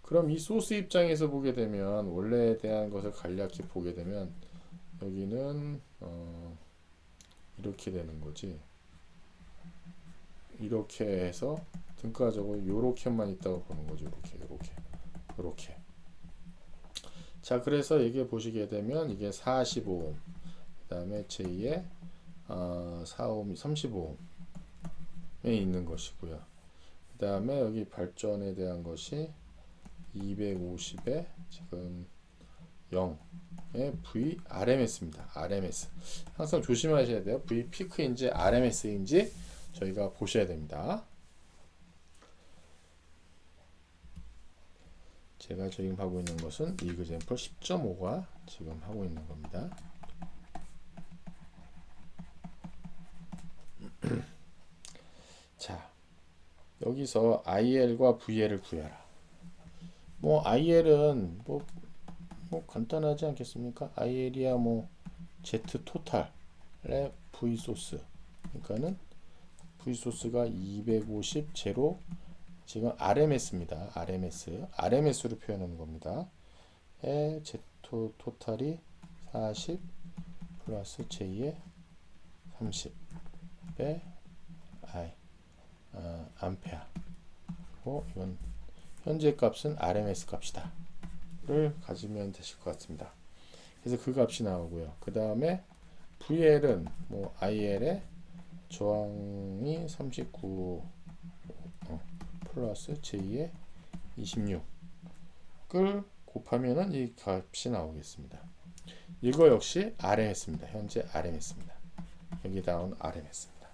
그럼 이 소스 입장에서 보게 되면 원래에 대한 것을 간략히 보게 되면 여기는 이렇게 되는 거지. 이렇게 해서 등가적으로 요렇게만 있다고 보는 거죠. 요렇게. 자, 그래서 이게 보시게 되면 이게 45옴, 그 다음에 j 4옴이 35옴에 있는 것이고요. 그 다음에 여기 발전에 대한 것이 250에 지금 0의 V RMS입니다. RMS. 항상 조심하셔야 돼요. V 피크인지 RMS인지 저희가 보셔야 됩니다. 제가 지금 하고 있는 것은 이그젠플 10.5가 지금 하고 있는 겁니다. 자, 여기서 IL과 VL을 구해라. IL은 뭐 간단하지 않겠습니까? IL이야 Z 토탈의 V 소스. 그러니까는 V 소스가 250 제로 지금 RMS입니다. RMS로 표현하는 겁니다. Z 토탈이 40 플러스 J의 30의 암페어. 이건 현재 값은 RMS 값이다. 를 가지면 되실 것 같습니다. 그래서 그 값이 나오고요. 그 다음에 VL은 IL의 저항이 39 플러스 J의 26을 곱하면은 이 값이 나오겠습니다. 이거 역시 RMS입니다. 현재 RMS입니다. 여기 나온 RMS입니다.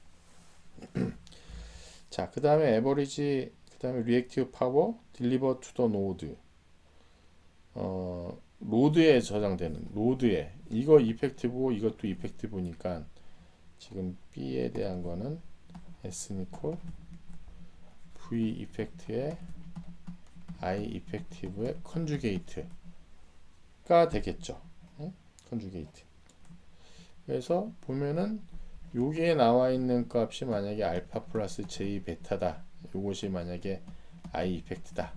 자, 그 다음에 에버리지, 그 다음에 리액티브 파워 딜리버 투 더 노드. 로드에 저장되는 로드에 이거 이펙티브고 이것도 이펙티브니까 지금 B에 대한 거는 S 니콜 V 이펙트의 I 이펙티브의 컨주게이트가 되겠죠. 컨주게이트. 그래서 보면은 여기에 나와 있는 값이 만약에 알파 플러스 J 베타다. 이것이 만약에 I 이펙트다.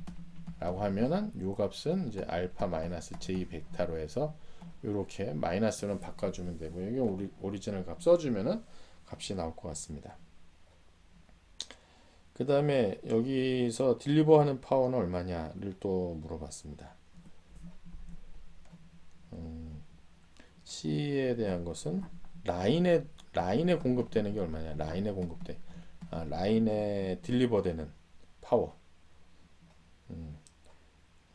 라고 하면은 요 값은 이제 알파 마이너스 J 베타로 해서 이렇게 마이너스는 바꿔주면 되고 여기 오리지널 값 써주면은 값이 나올 것 같습니다. 그 다음에 여기서 딜리버 하는 파워는 얼마냐를 또 물어봤습니다. C에 대한 것은 라인에 공급되는 게 얼마냐? 라인에 딜리버 되는 파워.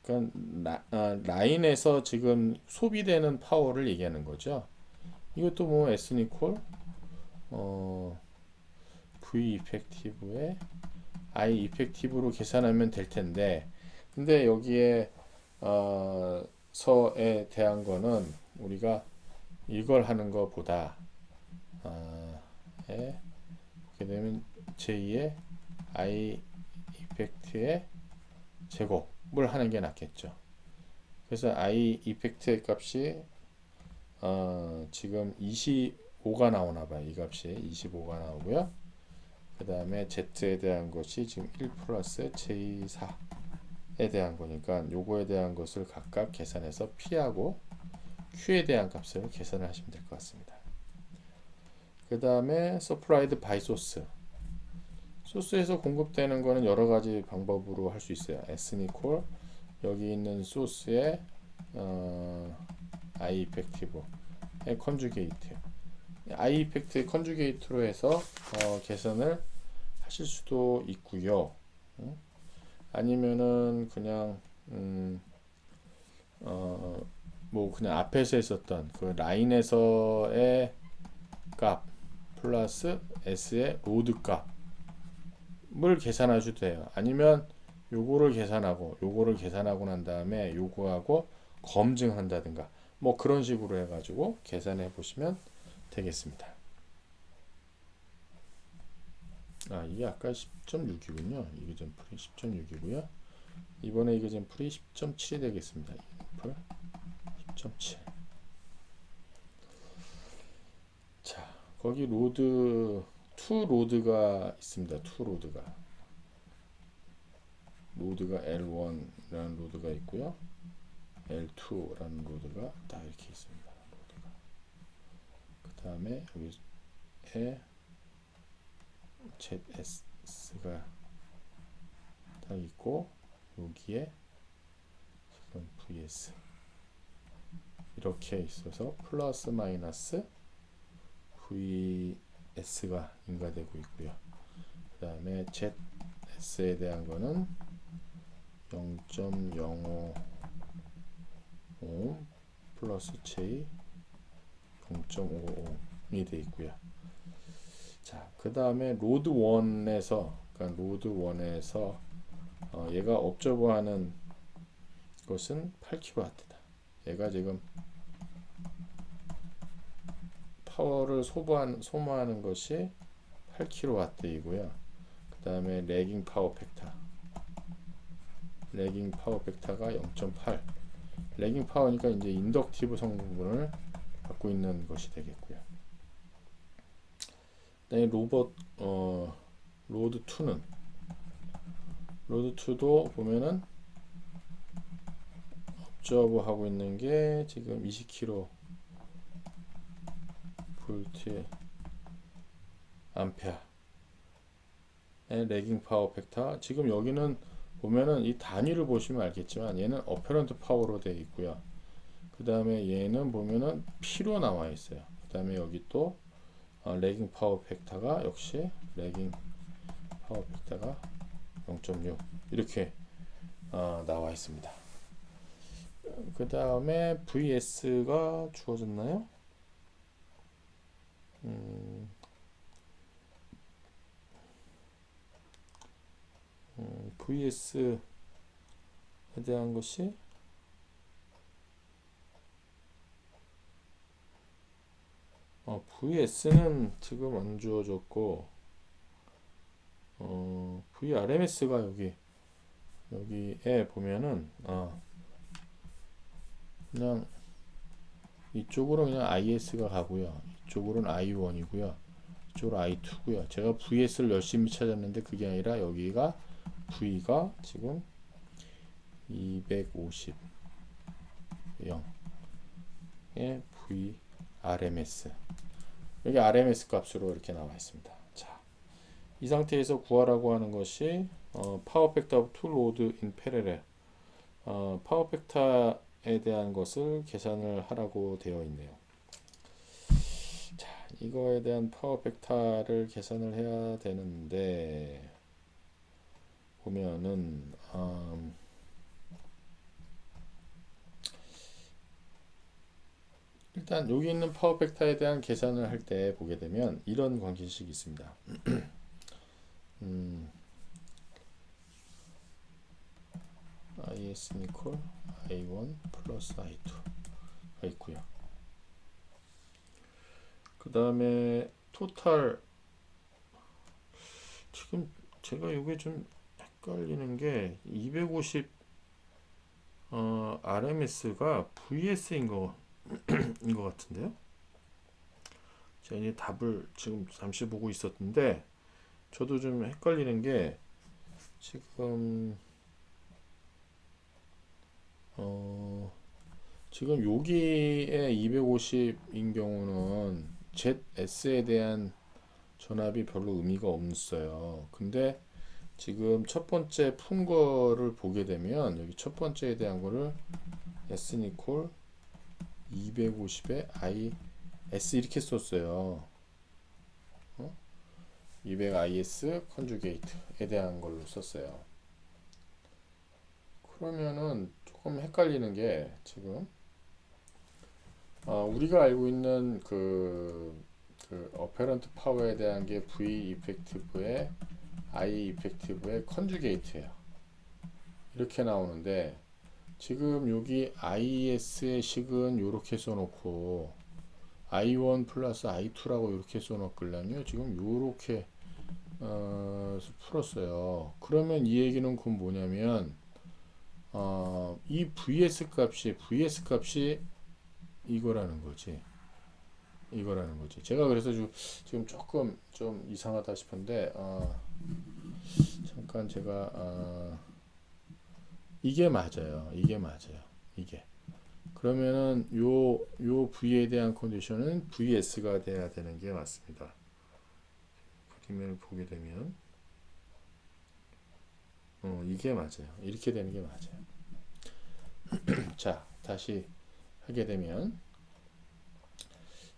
그러니까 라인에서 지금 소비되는 파워를 얘기하는 거죠. 이것도 S 니콜 V 이펙티브에 I 이펙티브로 계산하면 될 텐데, 근데 여기에 서에 대한 거는 우리가 이걸 하는 것보다 그렇게 되면 J의 I 이펙트의 제곱을 하는 게 낫겠죠. 그래서 I 이펙트의 값이 지금 25가 나오나 봐요. 이 값이 25가 나오고요. 그 다음에 Z에 대한 것이 지금 1 플러스 J4에 대한 거니까 요거에 대한 것을 각각 계산해서 P하고 Q에 대한 값을 계산을 하시면 될 것 같습니다. 그 다음에 supplied by source. 소스에서 공급되는 거는 여러 가지 방법으로 할 수 있어요. S 니콜 여기 있는 소스의 I 이펙티브의 컨주게이트. I 이펙트 컨주게이트로 해서 계산을 하실 수도 있고요. 아니면은 그냥 그냥 앞에서 했었던 그 라인에서의 값 플러스 S의 로드 값 계산하셔도 돼요. 아니면 요거를 계산하고 난 다음에 요거하고 검증한다든가 뭐 그런 식으로 해가지고 계산해 보시면 되겠습니다. 이게 아까 10.6이군요. 이그젠플이 10.6이고요. 이번에 이그젠플이 10.7이 되겠습니다. 이그젠플 10.7. 자, 거기 투 로드가 있습니다. 로드가 L1라는 로드가 있고요. L2라는 로드가 딱 이렇게 있습니다. 그 다음에 여기에 ZS가 딱 있고 여기에 지금 VS 이렇게 있어서 플러스 마이너스 VS가 인가되고 있고요. 그 다음에 ZS에 대한 거는 0.05 플러스 J 0.55이 되어 있고요. 자, 그 다음에 로드 1에서 얘가 업저버하는 것은 8kW다. 얘가 지금 파워를 소모하는 것이 8kW이고요. 그 다음에 레깅 파워 팩터가 0.8. 레깅 파워니까 이제 인덕티브 성분을 갖고 있는 것이 되겠고요. 그다음에 로드 2도 보면은 업저브 하고 있는 게 지금 20kV 암페어의 레깅 파워 팩터. 지금 여기는 보면은 이 단위를 보시면 알겠지만 얘는 어페런트 파워로 되어 있고요. 그 다음에 얘는 보면은 P로 나와 있어요. 그 다음에 여기 또 레깅 파워 팩터가 역시 레깅 파워 팩터가 0.6 이렇게 나와 있습니다. 그 다음에 VS가 주어졌나요? VS에 대한 것이 VS는 지금 안 주어졌고 VRMS가 여기에 보면은 그냥 이쪽으로 그냥 IS가 가고요. 이쪽으로는 I1이고요. 이쪽으로 I2고요. 제가 VS를 열심히 찾았는데 그게 아니라 여기가 V가 지금 250 0의 VRMS 여기 RMS 값으로 이렇게 나와 있습니다. 자, 이 상태에서 구하라고 하는 것이 파워 팩터 오브 투 로드 인 패러렐 파워 팩터에 대한 것을 계산을 하라고 되어 있네요. 자, 이거에 대한 파워 팩터를 계산을 해야 되는데 보면은 일단 여기 있는 파워 팩터에 대한 계산을 할 때 보게 되면 이런 관계식이 있습니다. IS는 equal I1 플러스 I2가 있고요. 그 다음에 토탈 지금 제가 이게 좀 헷갈리는 게 250 RMS가 VS인 것 같은데요. 제가 이제 답을 지금 잠시 보고 있었는데 저도 좀 헷갈리는 게 지금 지금 여기에 250인 경우는 ZS에 대한 전압이 별로 의미가 없어요. 근데 지금 첫 번째 푼 거를 보게 되면 여기 첫 번째에 대한 거를 S equal 250에 IS 이렇게 썼어요. 200 IS 컨주게이트에 대한 걸로 썼어요. 그러면은 조금 헷갈리는 게 지금 우리가 알고 있는 그 어페런트 파워에 대한 게 V 이펙티브의 I 이펙티브의 컨주게이트예요. 이렇게 나오는데 지금 여기 IS의 식은 이렇게 써놓고 I1 플러스 I2라고 이렇게 써놓으려면 지금 이렇게 풀었어요. 그러면 이 얘기는 그건 뭐냐면 이 VS 값이 이거라는 거지. 이거라는 거지. 제가 그래서 지금 조금 좀 이상하다 싶은데 잠깐 제가 이게 맞아요. 이게 맞아요. 이게. 그러면은 요 V에 대한 컨디션은 VS가 돼야 되는 게 맞습니다. 그림을 보게 되면 이게 맞아요. 이렇게 되는 게 맞아요. 자, 다시 하게 되면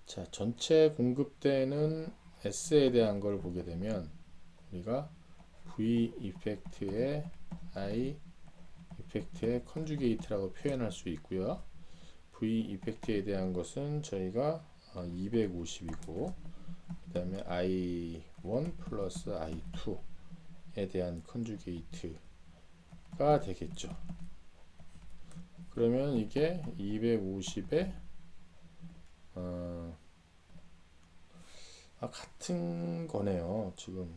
자, 전체 공급되는 S에 대한 걸 보게 되면 우리가 V 이펙트의 I 이펙트의 컨주게이트라고 표현할 수 있고요. V 이펙트에 대한 것은 저희가 250이고 그 다음에 I1 플러스 I2에 대한 컨주게이트가 되겠죠. 그러면 이게 250에 같은 거네요. 지금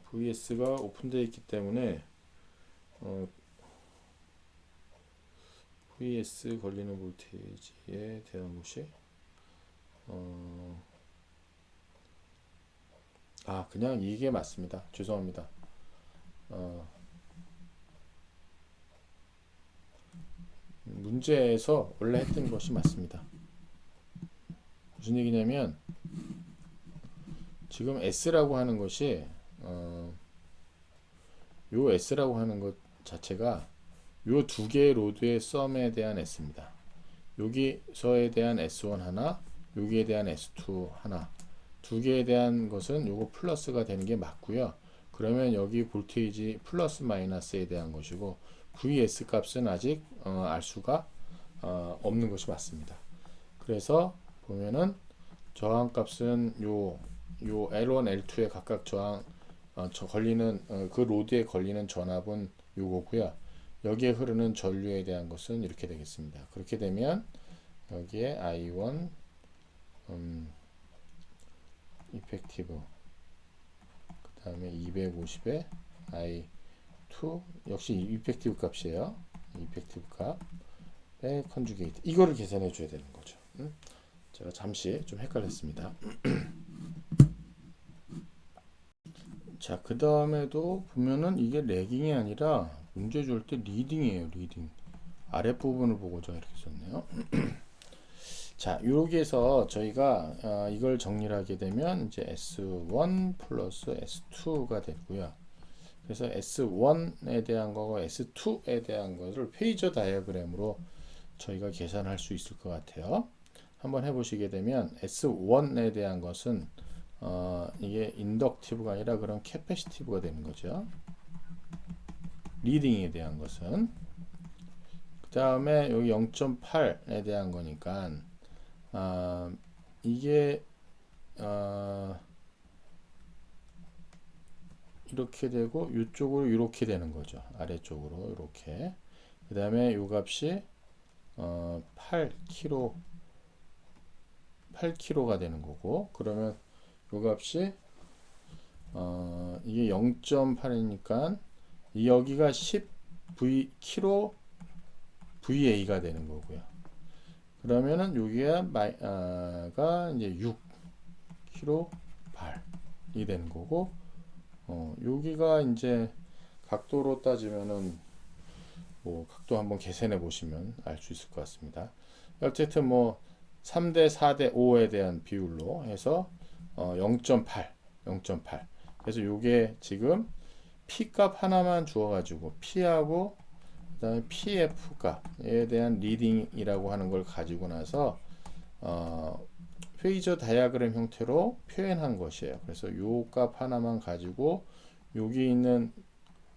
VS가 오픈되어 있기 때문에 VS 걸리는 볼테이지에 대한 것이 그냥 이게 맞습니다. 죄송합니다. 문제에서 원래 했던 것이 맞습니다. 무슨 얘기냐면 지금 S라고 하는 것이 요 S라고 하는 것 자체가 요 두 개의 로드의 썸에 대한 S입니다. 여기서에 대한 S1 하나, 여기에 대한 S2 하나, 두 개에 대한 것은 요거 플러스가 되는 게 맞고요. 그러면 여기 볼테이지 플러스 마이너스에 대한 것이고 VS 값은 아직 알 수가 없는 것이 맞습니다. 그래서 보면은 저항 값은 요 L1, L2에 각각 저항 걸리는 그 로드에 걸리는 전압은 요거고요. 여기에 흐르는 전류에 대한 것은 이렇게 되겠습니다. 그렇게 되면 여기에 I1 이펙티브 그 다음에 250에 I2 역시 이펙티브 값이에요. 이펙티브 값의 컨주게이트 이거를 계산해 줘야 되는 거죠. 제가 잠시 좀 헷갈렸습니다. 자, 그 다음에도 보면은 이게 레깅이 아니라 문제 줄 때 리딩이에요. 리딩. 아랫부분을 보고자 이렇게 썼네요. 자, 여기에서 저희가 이걸 정리를 하게 되면 이제 S1 플러스 S2가 되고요. 그래서 S1에 대한 거와 S2에 대한 것을 페이저 다이어그램으로 저희가 계산할 수 있을 것 같아요. 한번 해보시게 되면 S1에 대한 것은 이게 인덕티브가 아니라 그런 캐패시티브가 되는 거죠. 리딩에 대한 것은 그 다음에 여기 0.8에 대한 거니까 이게 이렇게 되고 이쪽으로 이렇게 되는 거죠. 아래쪽으로 이렇게. 그 다음에 요 값이 8kg가 되는 거고 그러면 요 값이 이게 0.8이니까 여기가 10 kg VA가 되는 거고요. 그러면은 여기가 이제 6 kg 발이 되는 거고 여기가 이제 각도로 따지면은 뭐 각도 한번 계산해 보시면 알 수 있을 것 같습니다. 어쨌든 뭐 3대 4대 5에 대한 비율로 해서 0.8 그래서 요게 지금 P 값 하나만 주어 가지고 P하고 그 다음에 PF 값에 대한 리딩이라고 하는 걸 가지고 나서 페이저 다이어그램 형태로 표현한 것이에요. 그래서 요 값 하나만 가지고 여기 있는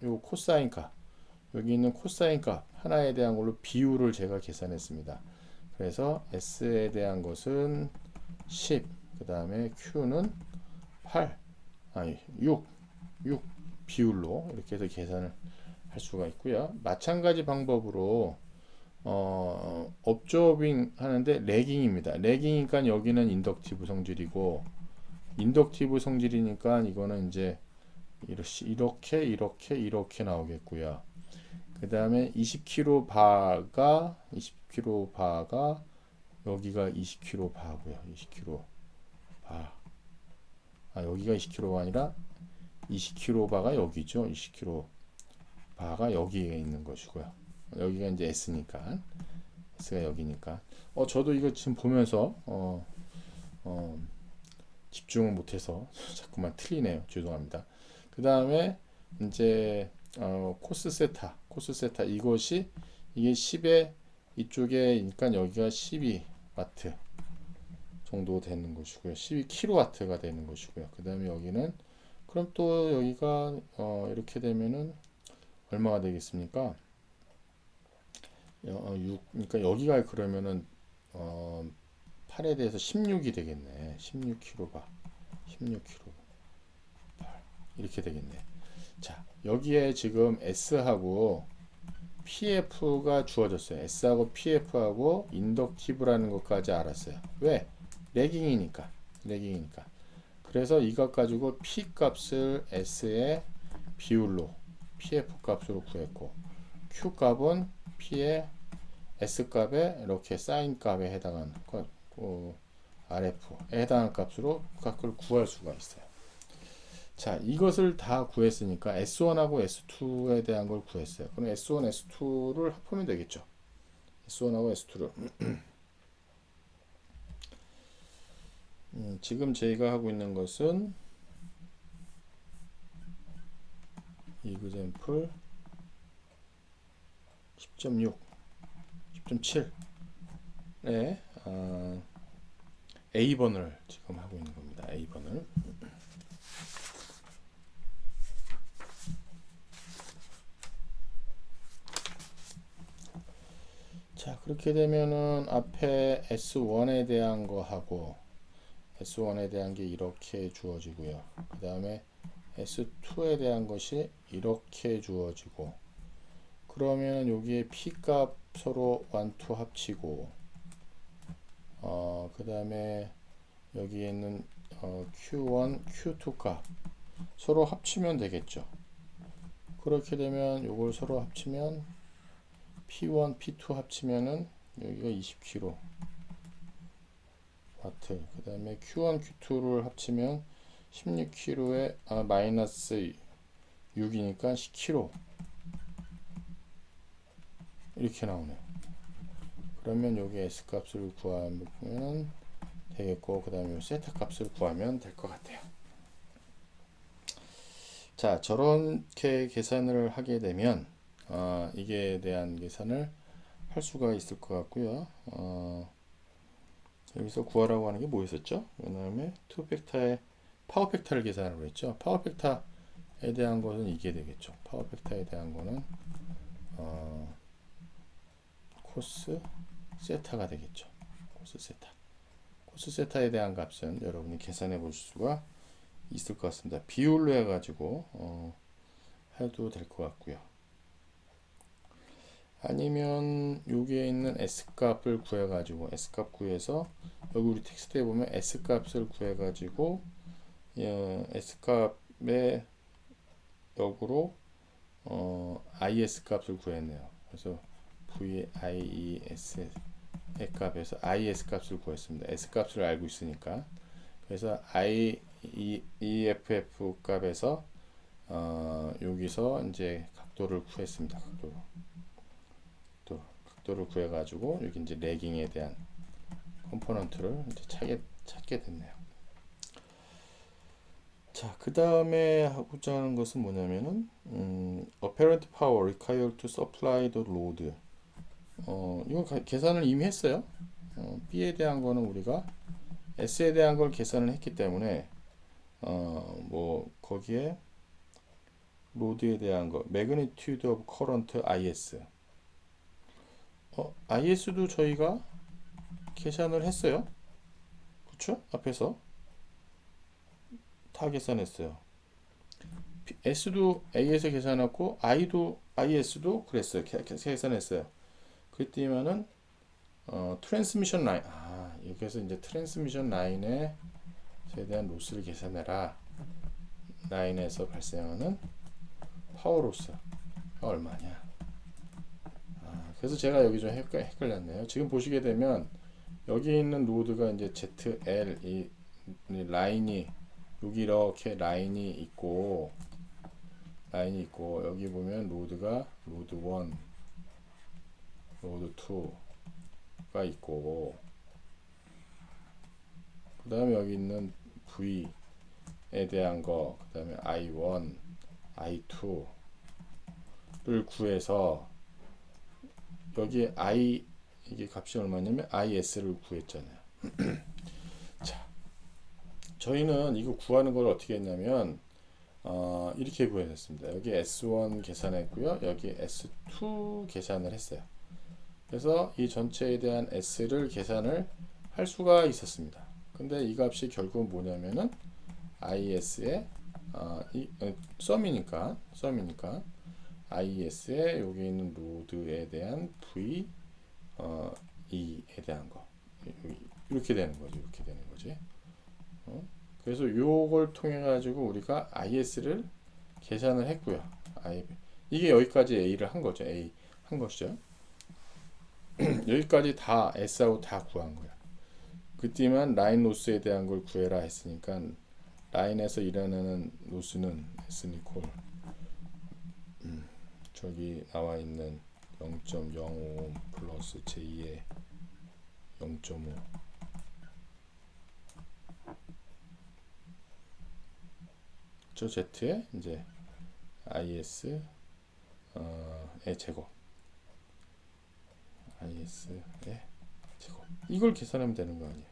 요 코사인 값 여기 있는 코사인 값 하나에 대한 걸로 비율을 제가 계산했습니다. 그래서 S에 대한 것은 10, 그 다음에 Q는 8 아니 6 비율로 이렇게 해서 계산을 할 수가 있고요. 마찬가지 방법으로 업조빙 하는데 레깅입니다. 레깅이니까 여기는 인덕티브 성질이고, 인덕티브 성질이니까 이거는 이제 이렇게 나오겠고요. 그 다음에 20kg 바가 여기가 20kg 바고요. 20kg 바. 여기가 20kg가 아니라 20kg 바가 여기죠. 20kg 바가 여기에 있는 것이고요. 여기가 이제 S니까, S가 여기니까. 저도 이거 지금 보면서 집중을 못해서 자꾸만 틀리네요. 죄송합니다. 그 다음에 이제 코스 세타 이것이 이게 10에 이쪽에니까 여기가 12와트 정도 되는 것이고요. 12kW가 되는 것이고요. 그 다음에 여기는 그럼 또 여기가 이렇게 되면은 얼마가 되겠습니까? 6, 그러니까 여기가 그러면은 8에 대해서 16이 되겠네. 16kW 16kW 이렇게 되겠네. 자, 여기에 지금 S하고 PF가 주어졌어요. S하고 PF하고 인덕티브라는 것까지 알았어요. 왜? 레깅이니까. 그래서 이것 가지고 P 값을 S의 비율로 PF 값으로 구했고, Q 값은 P의 S 값에 이렇게 사인 값에 해당하는 RF에 해당하는 값으로 그걸 구할 수가 있어요. 자, 이것을 다 구했으니까 S1하고 S2에 대한 걸 구했어요. 그럼 S1, S2를 합하면 되겠죠. S1하고 S2를 지금 저희가 하고 있는 것은 example 10.6, 10.7에 A번을 지금 하고 있는 겁니다. A번을. 자, 그렇게 되면은 앞에 S1에 대한 거 하고 S1에 대한 게 이렇게 주어지고요. 그 다음에 S2에 대한 것이 이렇게 주어지고, 그러면 여기에 P 값 서로 1, 2 합치고, 그 다음에 여기에 있는 Q1, Q2 값 서로 합치면 되겠죠. 그렇게 되면 요걸 서로 합치면 P1, P2 합치면은 여기가 20kW. 그 다음에 Q1, Q2를 합치면 16kg에 마이너스 6이니까 10kg 이렇게 나오네요. 그러면 여기 S 값을 구하면 되겠고, 그 다음에 세타 값을 구하면 될 것 같아요. 자, 저렇게 계산을 하게 되면 이게 대한 계산을 할 수가 있을 것 같고요. 여기서 구하라고 하는 게 뭐였었죠? 그 다음에 투 팩터의 파워 팩터를 계산하라고 했죠. 파워 팩터에 대한 것은 이게 되겠죠. 파워 팩터에 대한 거는 코스 세타가 되겠죠. 코스 세타에 대한 값은 여러분이 계산해 볼 수가 있을 것 같습니다. 비율로 해가지고 해도 될 것 같고요. 아니면 여기에 있는 S 값을 구해가지고 S 값 구해서 여기 우리 텍스트에 보면 S 값을 구해가지고 S 값의 역으로 IS 값을 구했네요. 그래서 VIES의 값에서 IS 값을 구했습니다. S 값을 알고 있으니까. 그래서 EFF 값에서 여기서 이제 각도를 구했습니다. 각도를 구해가지고 여기 이제 레깅에 대한 컴포넌트를 이제 찾게 됐네요. 자, 그 다음에 하고자 하는 것은 뭐냐면은 apparent power required to supply the load. 이거 계산을 이미 했어요. B에 대한 거는 우리가 S에 대한 걸 계산을 했기 때문에 뭐 거기에 로드에 대한 거 magnitude of current IS IS도 저희가 계산을 했어요. 그쵸? 앞에서 다 계산했어요. S도 A에서 계산했고 IS도 그랬어요. 계산했어요. 그랬더니만은 트랜스미션 라인, 여기서 이제 트랜스미션 라인에 대한 로스를 계산해라. 라인에서 발생하는 파워 로스가 얼마냐. 그래서 제가 여기 좀 헷갈렸네요. 지금 보시게 되면 여기 있는 로드가 이제 ZL 이 라인이 여기 이렇게 라인이 있고 여기 보면 로드가 로드 1, 로드 2가 있고, 그 다음에 여기 있는 V에 대한 거, 그 다음에 I1, I2를 구해서 여기 이게 값이 얼마냐면 IS를 구했잖아요. 자, 저희는 이거 구하는 걸 어떻게 했냐면 이렇게 구해냈습니다. 여기 S1 계산했고요. 여기 S2 계산을 했어요. 그래서 이 전체에 대한 S를 계산을 할 수가 있었습니다. 근데 이 값이 결국은 뭐냐면은 IS의 썸이니까 IS에 여기 있는 로드에 대한 V E에 대한 거 이렇게 되는 거지. 그래서 요걸 통해 가지고 우리가 IS를 계산을 했고요. 이게 여기까지 A를 한 거죠. A 한 것이죠. 여기까지 다 S하고 다 구한 거야. 그때만 라인 로스에 대한 걸 구해라 했으니까 라인에서 일어나는 로스는 S니콜 저기 나와 있는 0.05 플러스 J의 0.5 저 Z에 이제 IS의 제곱 IS의 제곱 이걸 계산하면 되는 거 아니에요.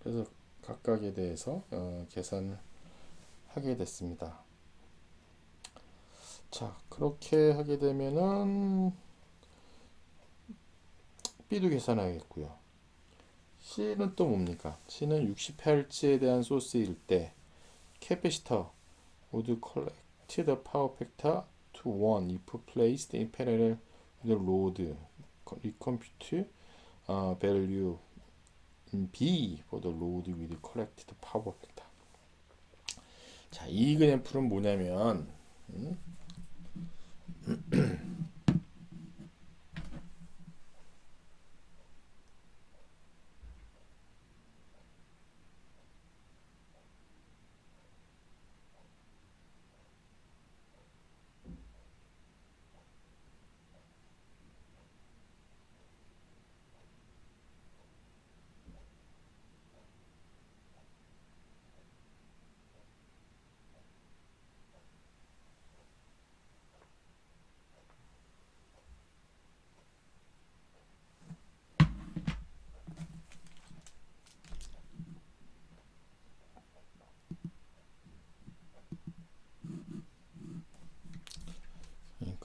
그래서 각각에 대해서 계산을 하게 됐습니다. 자, 그렇게 하게 되면은 B도 계산하겠고요. C는 또 뭡니까? C는 60Hz에 대한 소스일 때 캐패시터 would collect the power factor to 1 if placed in parallel with the load. recompute value in B for the load with collected power factor. 자, 이 그래프는 뭐냐면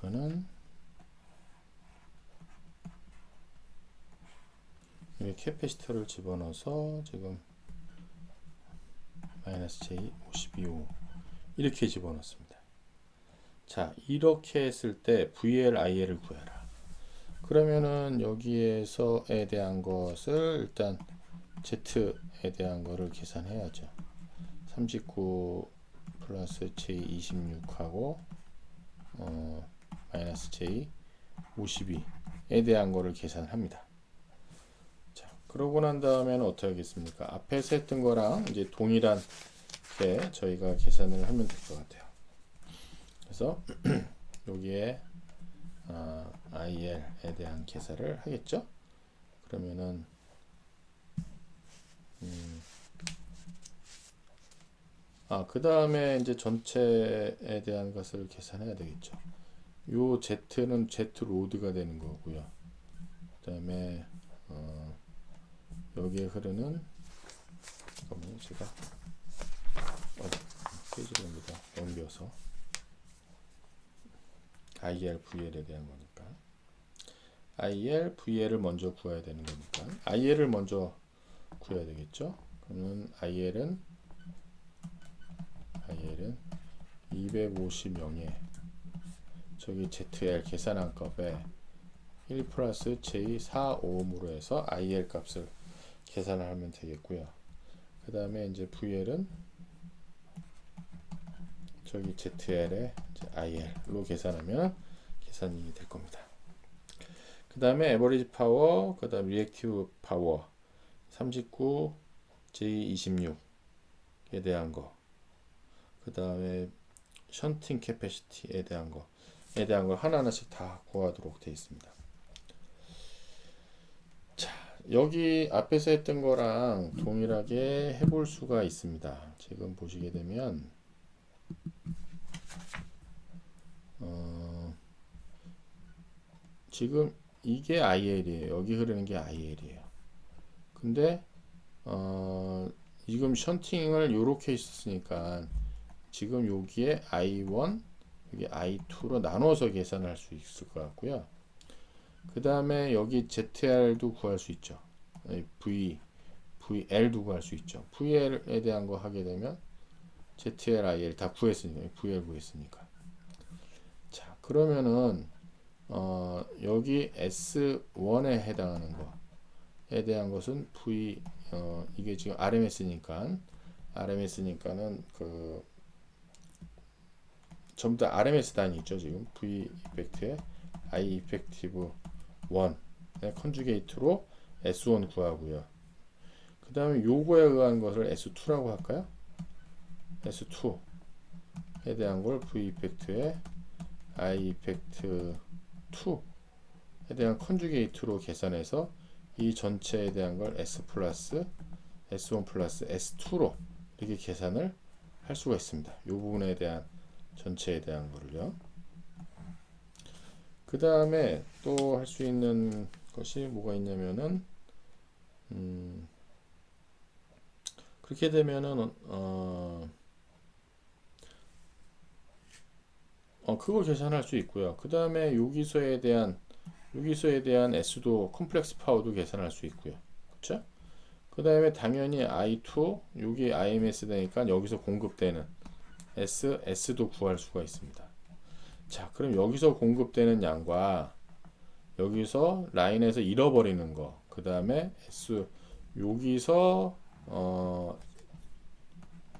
그러니까는 이 캐패시터를 집어넣어서 지금 마이너스 J 52호 이렇게 집어넣습니다. 자, 이렇게 했을 때 VL, IL을 구해라. 그러면은 여기에서에 대한 것을 일단 Z에 대한 거를 계산해야죠. 39 플러스 J 26하고 마이너스 J 52에 대한 거를 계산합니다. 자, 그러고 난 다음에는 어떻게 하겠습니까? 앞에서 했던 거랑 이제 동일한 게 저희가 계산을 하면 될 것 같아요. 그래서 여기에 IL에 대한 계산을 하겠죠. 그러면은 그 다음에 이제 전체에 대한 것을 계산해야 되겠죠. 요 Z는 Z 로드가 되는 거고요. 그 다음에 여기에 흐르는 잠깐만요, 제가 페이지를 옮겨서 IR, VL에 대한 거니까 IR, VL을 먼저 구해야 되는 거니까 IL을 먼저 구해야 되겠죠. 그러면 IL은 250명에 저기 ZL 계산한 값에 1 플러스 J 4오음으로 해서 IL 값을 계산을 하면 되겠고요. 그 다음에 이제 VL은 저기 ZL에 IL로 계산하면 계산이 될 겁니다. 그 다음에 에버리지 파워, 그 다음 리액티브 파워 39, J26에 대한 거, 그 다음에 션팅 캐패시티에 대한 걸 하나하나씩 다 구하도록 되어 있습니다. 자, 여기 앞에서 했던 거랑 동일하게 해볼 수가 있습니다. 지금 보시게 되면 지금 이게 IL이에요. 여기 흐르는 게 IL이에요. 근데 지금 션팅을 요렇게 있었으니까 지금 여기에 I1, 여기 I2로 나눠서 계산할 수 있을 것 같고요. 그 다음에 여기 ZR도 구할 수 있죠. VL도 구할 수 있죠. VL에 대한 거 하게 되면 ZL, IL 다 구했으니까, VL 구했으니까. 자, 그러면은 여기 S1에 해당하는 거에 대한 것은 이게 지금 RMS니까는 그 전부 다 RMS 단위 있죠. 지금 V 이펙트에 I 이펙티브 1 컨주게이트로 S1 구하고요. 그 다음에 요거에 의한 것을 S2라고 할까요? S2에 대한 걸 V 이펙트에 I 이펙트 2에 대한 컨주게이트로 계산해서 이 전체에 대한 걸 S 플러스 S1 플러스 S2로 이렇게 계산을 할 수가 있습니다. 이 부분에 대한 전체에 대한 거를요. 그 다음에 또 할 수 있는 것이 뭐가 있냐면은 그렇게 되면은 그걸 계산할 수 있고요. 그 다음에 여기서에 대한 S도 컴플렉스 파워도 계산할 수 있고요. 그렇죠? 그 다음에 당연히 I2 여기 IMS 되니까 여기서 공급되는 S도 구할 수가 있습니다. 자, 그럼 여기서 공급되는 양과 여기서 라인에서 잃어버리는 거, 그 다음에 S 여기서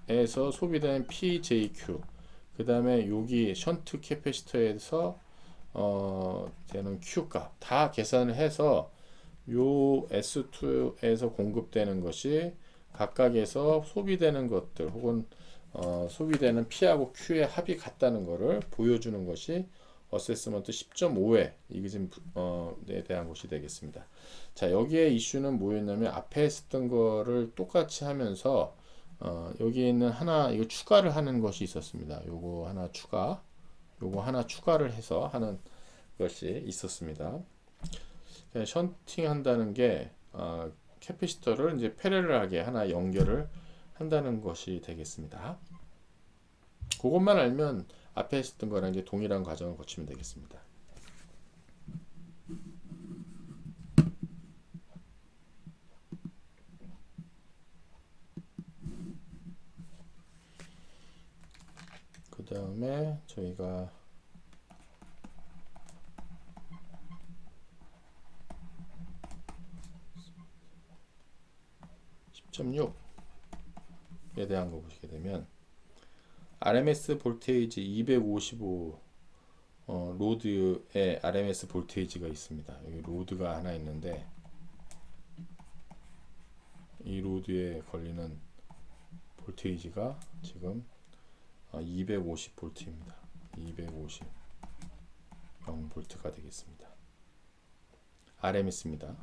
에서 소비되는 PJQ, 그 다음에 여기 션트 캐패시터에서 되는 Q 값 다 계산을 해서 요 S2에서 공급되는 것이 각각에서 소비되는 것들 혹은 소비되는 P하고 Q의 합이 같다는 것을 보여주는 것이 어세스먼트 10.5회 이게 지금 에 대한 것이 되겠습니다. 자, 여기에 이슈는 뭐였냐면 앞에 했던 거를 똑같이 하면서 여기에 있는 하나 이거 추가를 하는 것이 있었습니다. 요거 하나 추가를 해서 하는 것이 있었습니다. 션팅 한다는 게 캐피시터를 이제 패러럴하게 하나 연결을 한다는 것이 되겠습니다. 그것만 알면 앞에 했던 거랑 이제 동일한 과정을 거치면 되겠습니다. 그 다음에 저희가 10.6에 대한 거 보시게 되면 RMS 볼테이지 255 로드에 RMS 볼테이지가 있습니다. 여기 로드가 하나 있는데 이 로드에 걸리는 볼테이지가 지금 250볼트입니다. 250 0볼트가 되겠습니다. RMS입니다.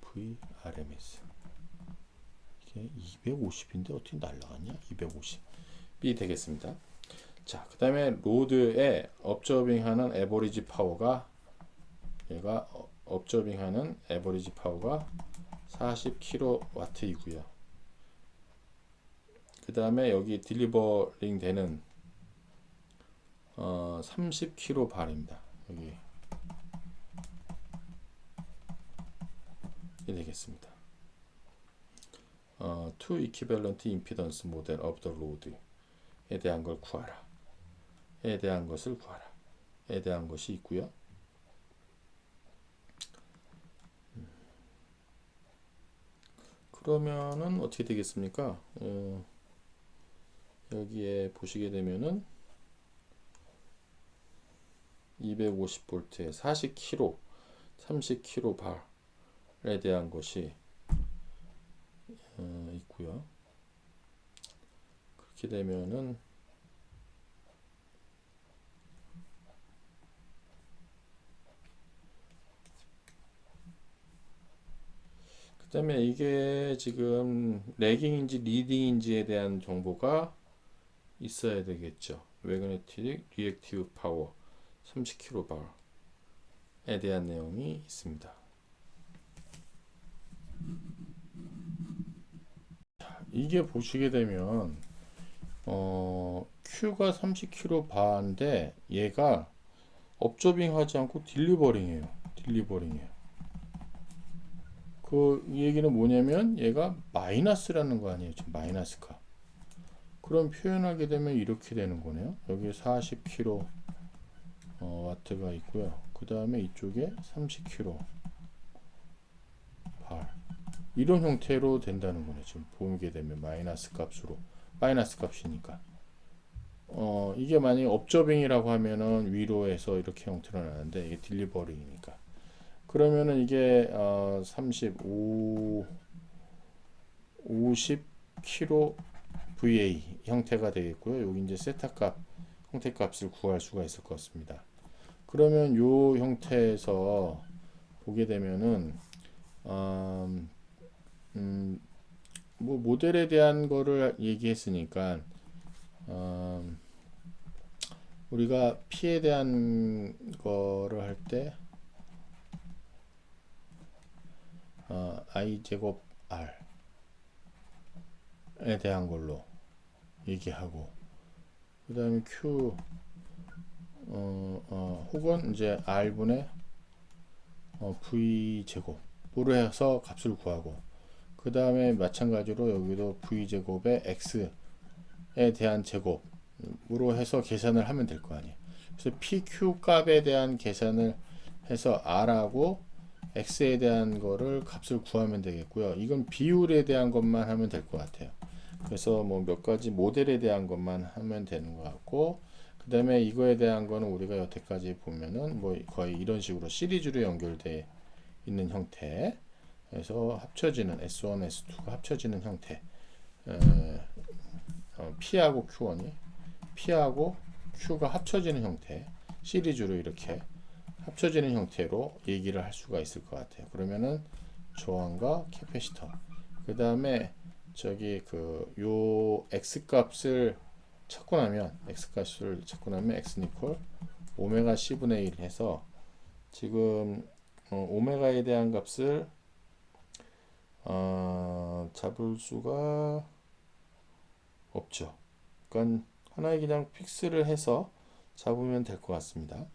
VRMS 이게 250인데 어떻게 날라갔냐? 250이 되겠습니다. 자, 그 다음에 로드에 업저빙하는 에버리지 파워가 얘가 업저빙하는 에버리지 파워가 40kW이고요. 그 다음에 여기 딜리버링 되는 30kB입니다. 여기 되겠습니다. two equivalent impedance model of the load에 대한 걸 구하라. 에 대한 것을 구하라. 에 대한 것이 있고요. 그러면은 어떻게 되겠습니까? 여기에 보시게 되면은 250V에 40kg, 30kV에 대한 것이 있고요. 그렇게 되면은 그 다음에 이게 지금 레깅인지 리딩인지에 대한 정보가 있어야 되겠죠. 매그네틱 리액티브 파워 30kV에 대한 내용이 있습니다. 이게 보시게 되면 Q가 30kV인데 얘가 업조빙 하지 않고 딜리버링이에요. 그 얘기는 뭐냐면 얘가 마이너스라는 거 아니에요. 지금 마이너스가. 그럼 표현하게 되면 이렇게 되는 거네요. 여기 40kW 와트가 있고요. 그 다음에 이쪽에 30kW 발. 이런 형태로 된다는 거네. 지금 보게 되면 마이너스 값으로. 마이너스 값이니까. 이게 만약에 업저빙이라고 하면은 위로 해서 이렇게 형태로 나는데 이게 딜리버링이니까. 그러면은 이게 50kVA 형태가 되겠고요. 여기 이제 세타값 형태값을 구할 수가 있을 것 같습니다. 그러면 요 형태에서 보게 되면은 뭐 모델에 대한 거를 얘기했으니까 우리가 P에 대한 거를 할 때 I 제곱 R에 대한 걸로 얘기하고 그 다음에 Q 혹은 이제 R분의 V 제곱으로 해서 값을 구하고 그 다음에 마찬가지로 여기도 V 제곱의 X에 대한 제곱으로 해서 계산을 하면 될 거 아니에요. 그래서 PQ 값에 대한 계산을 해서 R하고 X에 대한 거를 값을 구하면 되겠고요. 이건 비율에 대한 것만 하면 될 것 같아요. 그래서 뭐 몇 가지 모델에 대한 것만 하면 되는 것 같고 그 다음에 이거에 대한 거는 우리가 여태까지 보면은 뭐 거의 이런 식으로 시리즈로 연결되어 있는 형태 그래서 합쳐지는 S1, S2가 합쳐지는 형태 P하고 Q1이 P하고 Q가 합쳐지는 형태 시리즈로 이렇게 합쳐지는 형태로 얘기를 할 수가 있을 것 같아요. 그러면은 저항과 캐패시터 그 다음에 저기 요 X 값을 찾고 나면 X는 이퀄 오메가 C분의 1 해서 지금 오메가에 대한 값을 잡을 수가 없죠. 그러니까 하나의 그냥 픽스를 해서 잡으면 될 것 같습니다.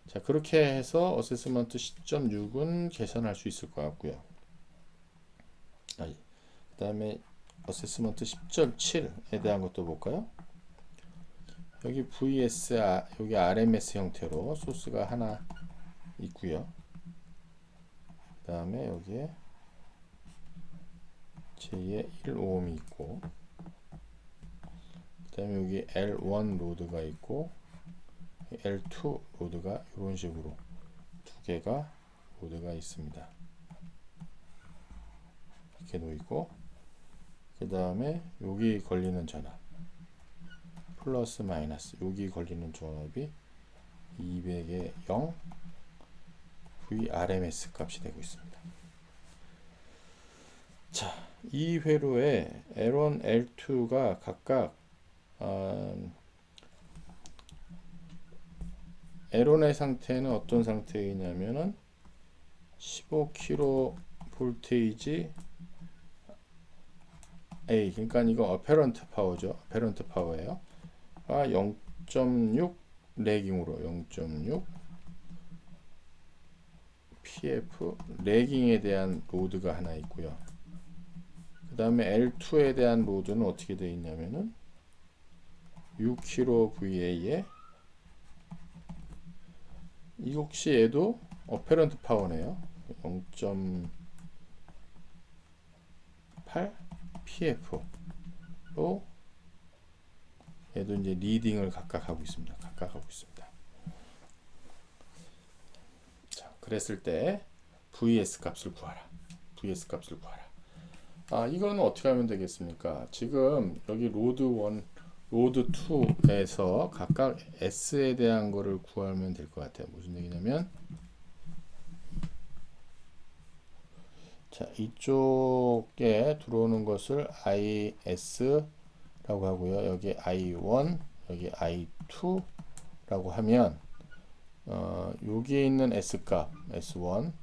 자, 그렇게 해서 어세스먼트 10.6은 계산할 수 있을 것 같고요. 그 다음에 어세스먼트 10.7에 대한 것도 볼까요? 여기 VS, 여기 RMS 형태로 소스가 하나 있고요. 그 다음에 여기에 J의 1ohm이 있고 그 다음에 여기 L1 로드가 있고 L2 로드가 이런 식으로 두 개가 로드가 있습니다. 이렇게 놓이고 그 다음에 여기 걸리는 전압 플러스 마이너스 여기 걸리는 전압이 200의 0 VRMS 값이 되고 있습니다. 자, 이 회로에 L1, L2가 각각 L1의 상태는 어떤 상태이냐면은 15kV A 그러니까 이거 어페런트 파워죠. 어페런트 파워예요. 0.6 레깅으로 0.6 PF 레깅에 대한 로드가 하나 있고요. 그 다음에 L2에 대한 로드는 어떻게 되어 있냐면은 6kg VA에 이 혹시 얘도 어페런트 파워네요. 0.8 PF로 얘도 이제 리딩을 각각 하고 있습니다. 자, 그랬을 때 VS 값을 구하라. 이거는 어떻게 하면 되겠습니까? 지금 여기 로드 1, 로드 2에서 각각 S에 대한 거를 구하면 될 것 같아요. 무슨 얘기냐면, 자, 이쪽에 들어오는 것을 IS라고 하고요. 여기 I1, 여기 I2라고 하면, 여기에 있는 S 값, S1,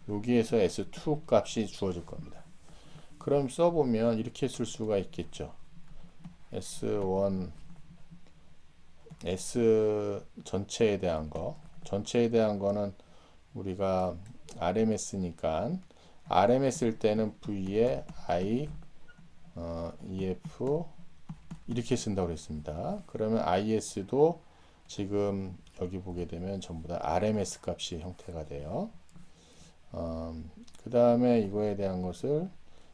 여기에서 S2 값이 주어질 겁니다. 그럼 써보면 이렇게 쓸 수가 있겠죠. S1, S 전체에 대한 거는 우리가 RMS니까 RMS일 때는 V에 I, EF 이렇게 쓴다고 그랬습니다. 그러면 IS도 지금 여기 보게 되면 전부 다 RMS 값이 형태가 돼요. 그 다음에 이거에 대한 것을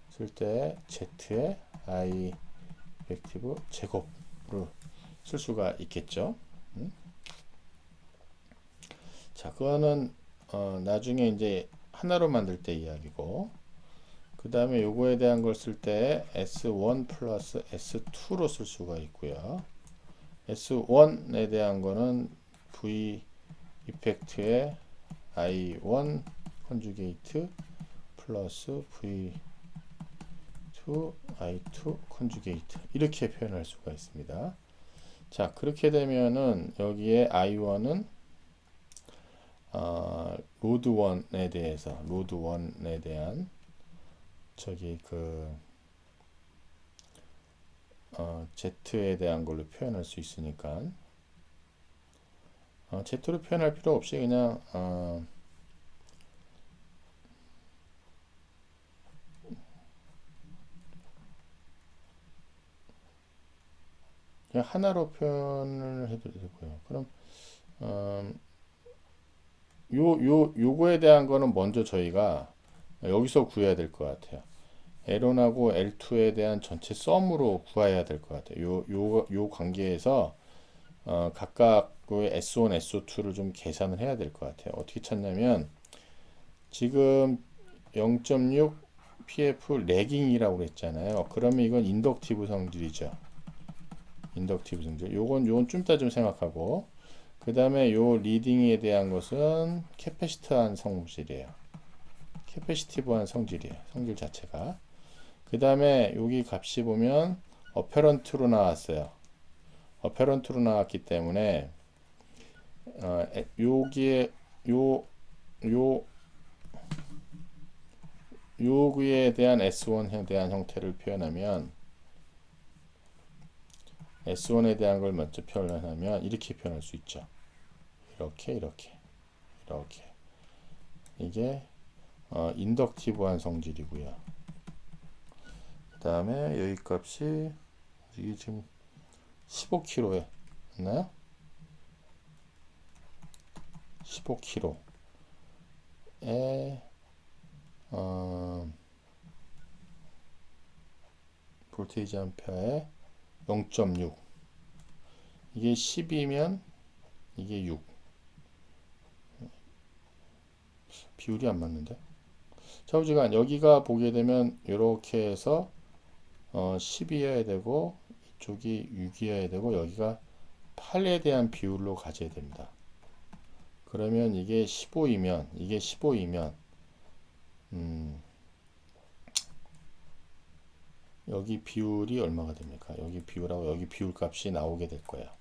쓸 때 Z에 I 이펙티브 제곱으로 쓸 수가 있겠죠. 자, 그거는 나중에 이제 하나로 만들 때 이야기고, 그 다음에 요거에 대한 걸 쓸 때 S1 플러스 S2로 쓸 수가 있고요. S1에 대한 거는 V 이펙트의 I1 컨주게이트 플러스 V2 I2 컨주게이트 이렇게 표현할 수가 있습니다. 자, 그렇게 되면은 여기에 I1은 로드 1에 대한 저기 Z에 대한 걸로 표현할 수 있으니까 Z로 표현할 필요 없이 그냥 그냥 하나로 표현을 해도 되고요. 그럼 요거에 대한 거는 먼저 저희가 여기서 구해야 될 것 같아요. L1하고 L2에 대한 전체 썸으로 구해야 될 것 같아요. 요 관계에서 각각 S1, S2를 좀 계산을 해야 될 것 같아요. 어떻게 찾냐면 지금 0.6 PF 레깅이라고 그랬잖아요. 그러면 이건 인덕티브 성질이죠. 요건 좀 이따 좀 생각하고, 그 다음에 요 리딩에 대한 것은 캐패시티브한 성질이에요. 성질 자체가. 그 다음에 여기 값이 보면 어페런트로 나왔어요. 어페런트로 나왔기 때문에 여기에 요구에 대한 S1에 대한 형태를 표현하면 S1에 대한 걸 먼저 표현하면 이렇게 표현할 수 있죠. 이렇게 이게 인덕티브한 성질이고요. 그 다음에 여기 값이 이게 지금 15kg에 있나요? 15kg에 볼테이지 암페어에 0.6 이게 10이면 이게 6 비율이 안 맞는데 좌우지간 여기가 보게 되면 이렇게 해서 10이어야 되고 이쪽이 6이어야 되고 여기가 8에 대한 비율로 가져야 됩니다. 그러면 이게 15이면 여기 비율이 얼마가 됩니까? 여기 비율하고 여기 비율 값이 나오게 될 거예요.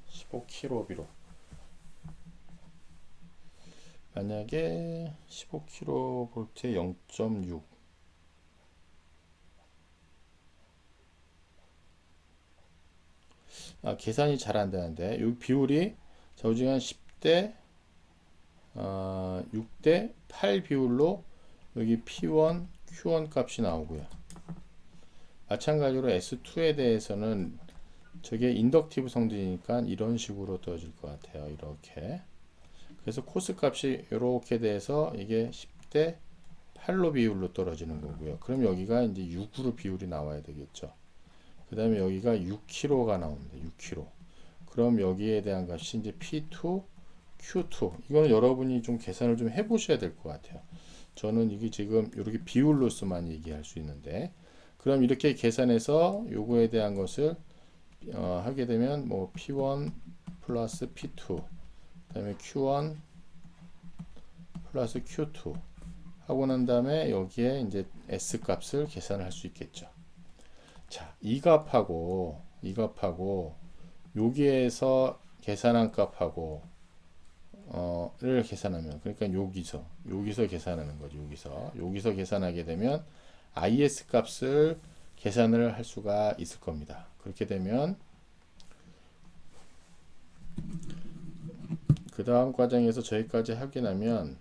15kV로 만약에 15kV에 0.6 계산이 잘 안 되는데 여기 비율이 좌우지간 10대 6대 8 비율로 여기 P1, Q1 값이 나오고요. 마찬가지로 S2에 대해서는 저게 인덕티브 성질이니까 이런 식으로 떠질 것 같아요. 이렇게. 그래서 코스 값이 이렇게 돼서 이게 10대 8로 비율로 떨어지는 거고요. 그럼 여기가 이제 6으로 비율이 나와야 되겠죠. 그 다음에 여기가 6kg가 나옵니다. 6kg. 그럼 여기에 대한 값이 이제 P2, Q2. 이거는 여러분이 좀 계산을 좀 해보셔야 될 것 같아요. 저는 이게 지금 이렇게 비율로서만 얘기할 수 있는데, 그럼 이렇게 계산해서 요거에 대한 것을 하게 되면 뭐 P1 플러스 P2, 그 다음에 Q1 플러스 Q2 하고 난 다음에 여기에 이제 S 값을 계산할 수 있겠죠. 자, 이 값하고 여기에서 계산한 값하고 를 계산하면, 그러니까 여기서 계산하는 거죠. 여기서 계산하게 되면 IS 값을 계산을 할 수가 있을 겁니다. 그렇게 되면 그 다음 과정에서 저기까지 확인하면,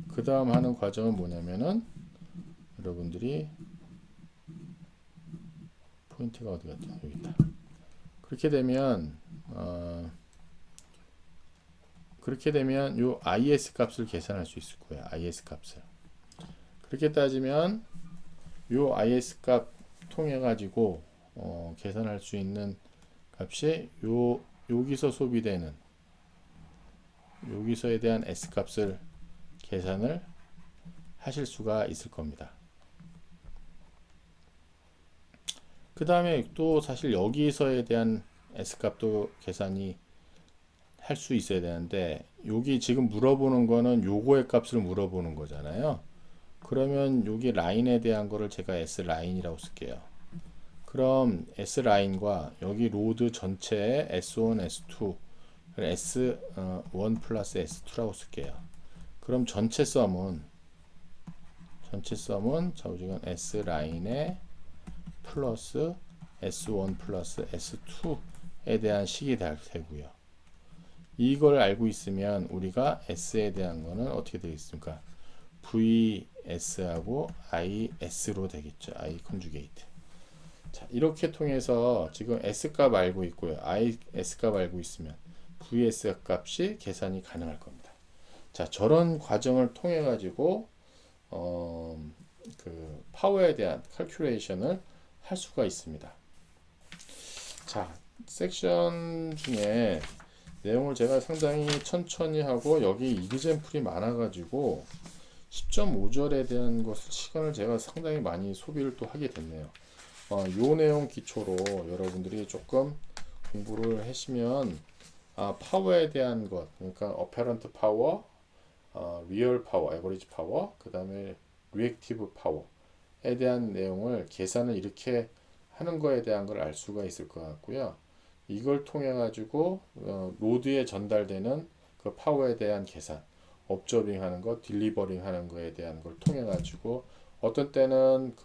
그 다음 하는 과정은 뭐냐면은, 여러분들이 포인트가 어디 갔죠? 여기 있다. 그렇게 되면 요 IS 값을 계산할 수 있을 거예요. IS 값을. 그렇게 따지면 요 IS 값 통해 가지고 계산할 수 있는 값이 여기서 소비되는 여기서에 대한 S 값을 계산을 하실 수가 있을 겁니다. 그 다음에 또 사실 여기서에 대한 S 값도 계산이 할 수 있어야 되는데, 여기 지금 물어보는 거는 요거의 값을 물어보는 거잖아요. 그러면 여기 라인에 대한 거를 제가 S 라인이라고 쓸게요. 그럼 S 라인과 여기 로드 전체에 S1, S2, S1 플러스 S2라고 쓸게요. 그럼 전체 썸은 좌우지간 S 라인에 플러스 S1 플러스 S2에 대한 식이 되고요. 이걸 알고 있으면 우리가 S에 대한 거는 어떻게 되겠습니까? VS하고 IS로 되겠죠. I 컨주게이트. 자, 이렇게 통해서 지금 S 값 알고 있고요. IS 값 알고 있으면 VS 값이 계산이 가능할 겁니다. 자, 저런 과정을 통해 가지고 그 파워에 대한 칼큘레이션을 할 수가 있습니다. 자, 섹션 중에 내용을 제가 상당히 천천히 하고, 여기 이그젠플이 많아가지고 10.5절에 대한 것을 시간을 제가 상당히 많이 소비를 또 하게 됐네요. 요 내용 기초로 여러분들이 조금 공부를 하시면 파워에 대한 것, 그러니까 어페런트 파워, 리얼 파워, 에버리지 파워, 그 다음에 리액티브 파워에 대한 내용을 계산을 이렇게 하는 거에 대한 걸 알 수가 있을 것 같고요. 이걸 통해 가지고 로드에 전달되는 그 파워에 대한 계산, 업저빙 하는 거, 딜리버링 하는 거에 대한 걸 통해 가지고 어떤 때는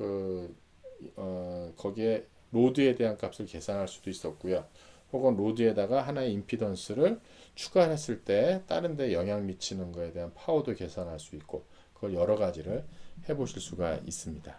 거기에 로드에 대한 값을 계산할 수도 있었고요. 혹은 로드에다가 하나의 임피던스를 추가했을 때 다른 데 영향 미치는 거에 대한 파워도 계산할 수 있고, 그걸 여러 가지를 해 보실 수가 있습니다.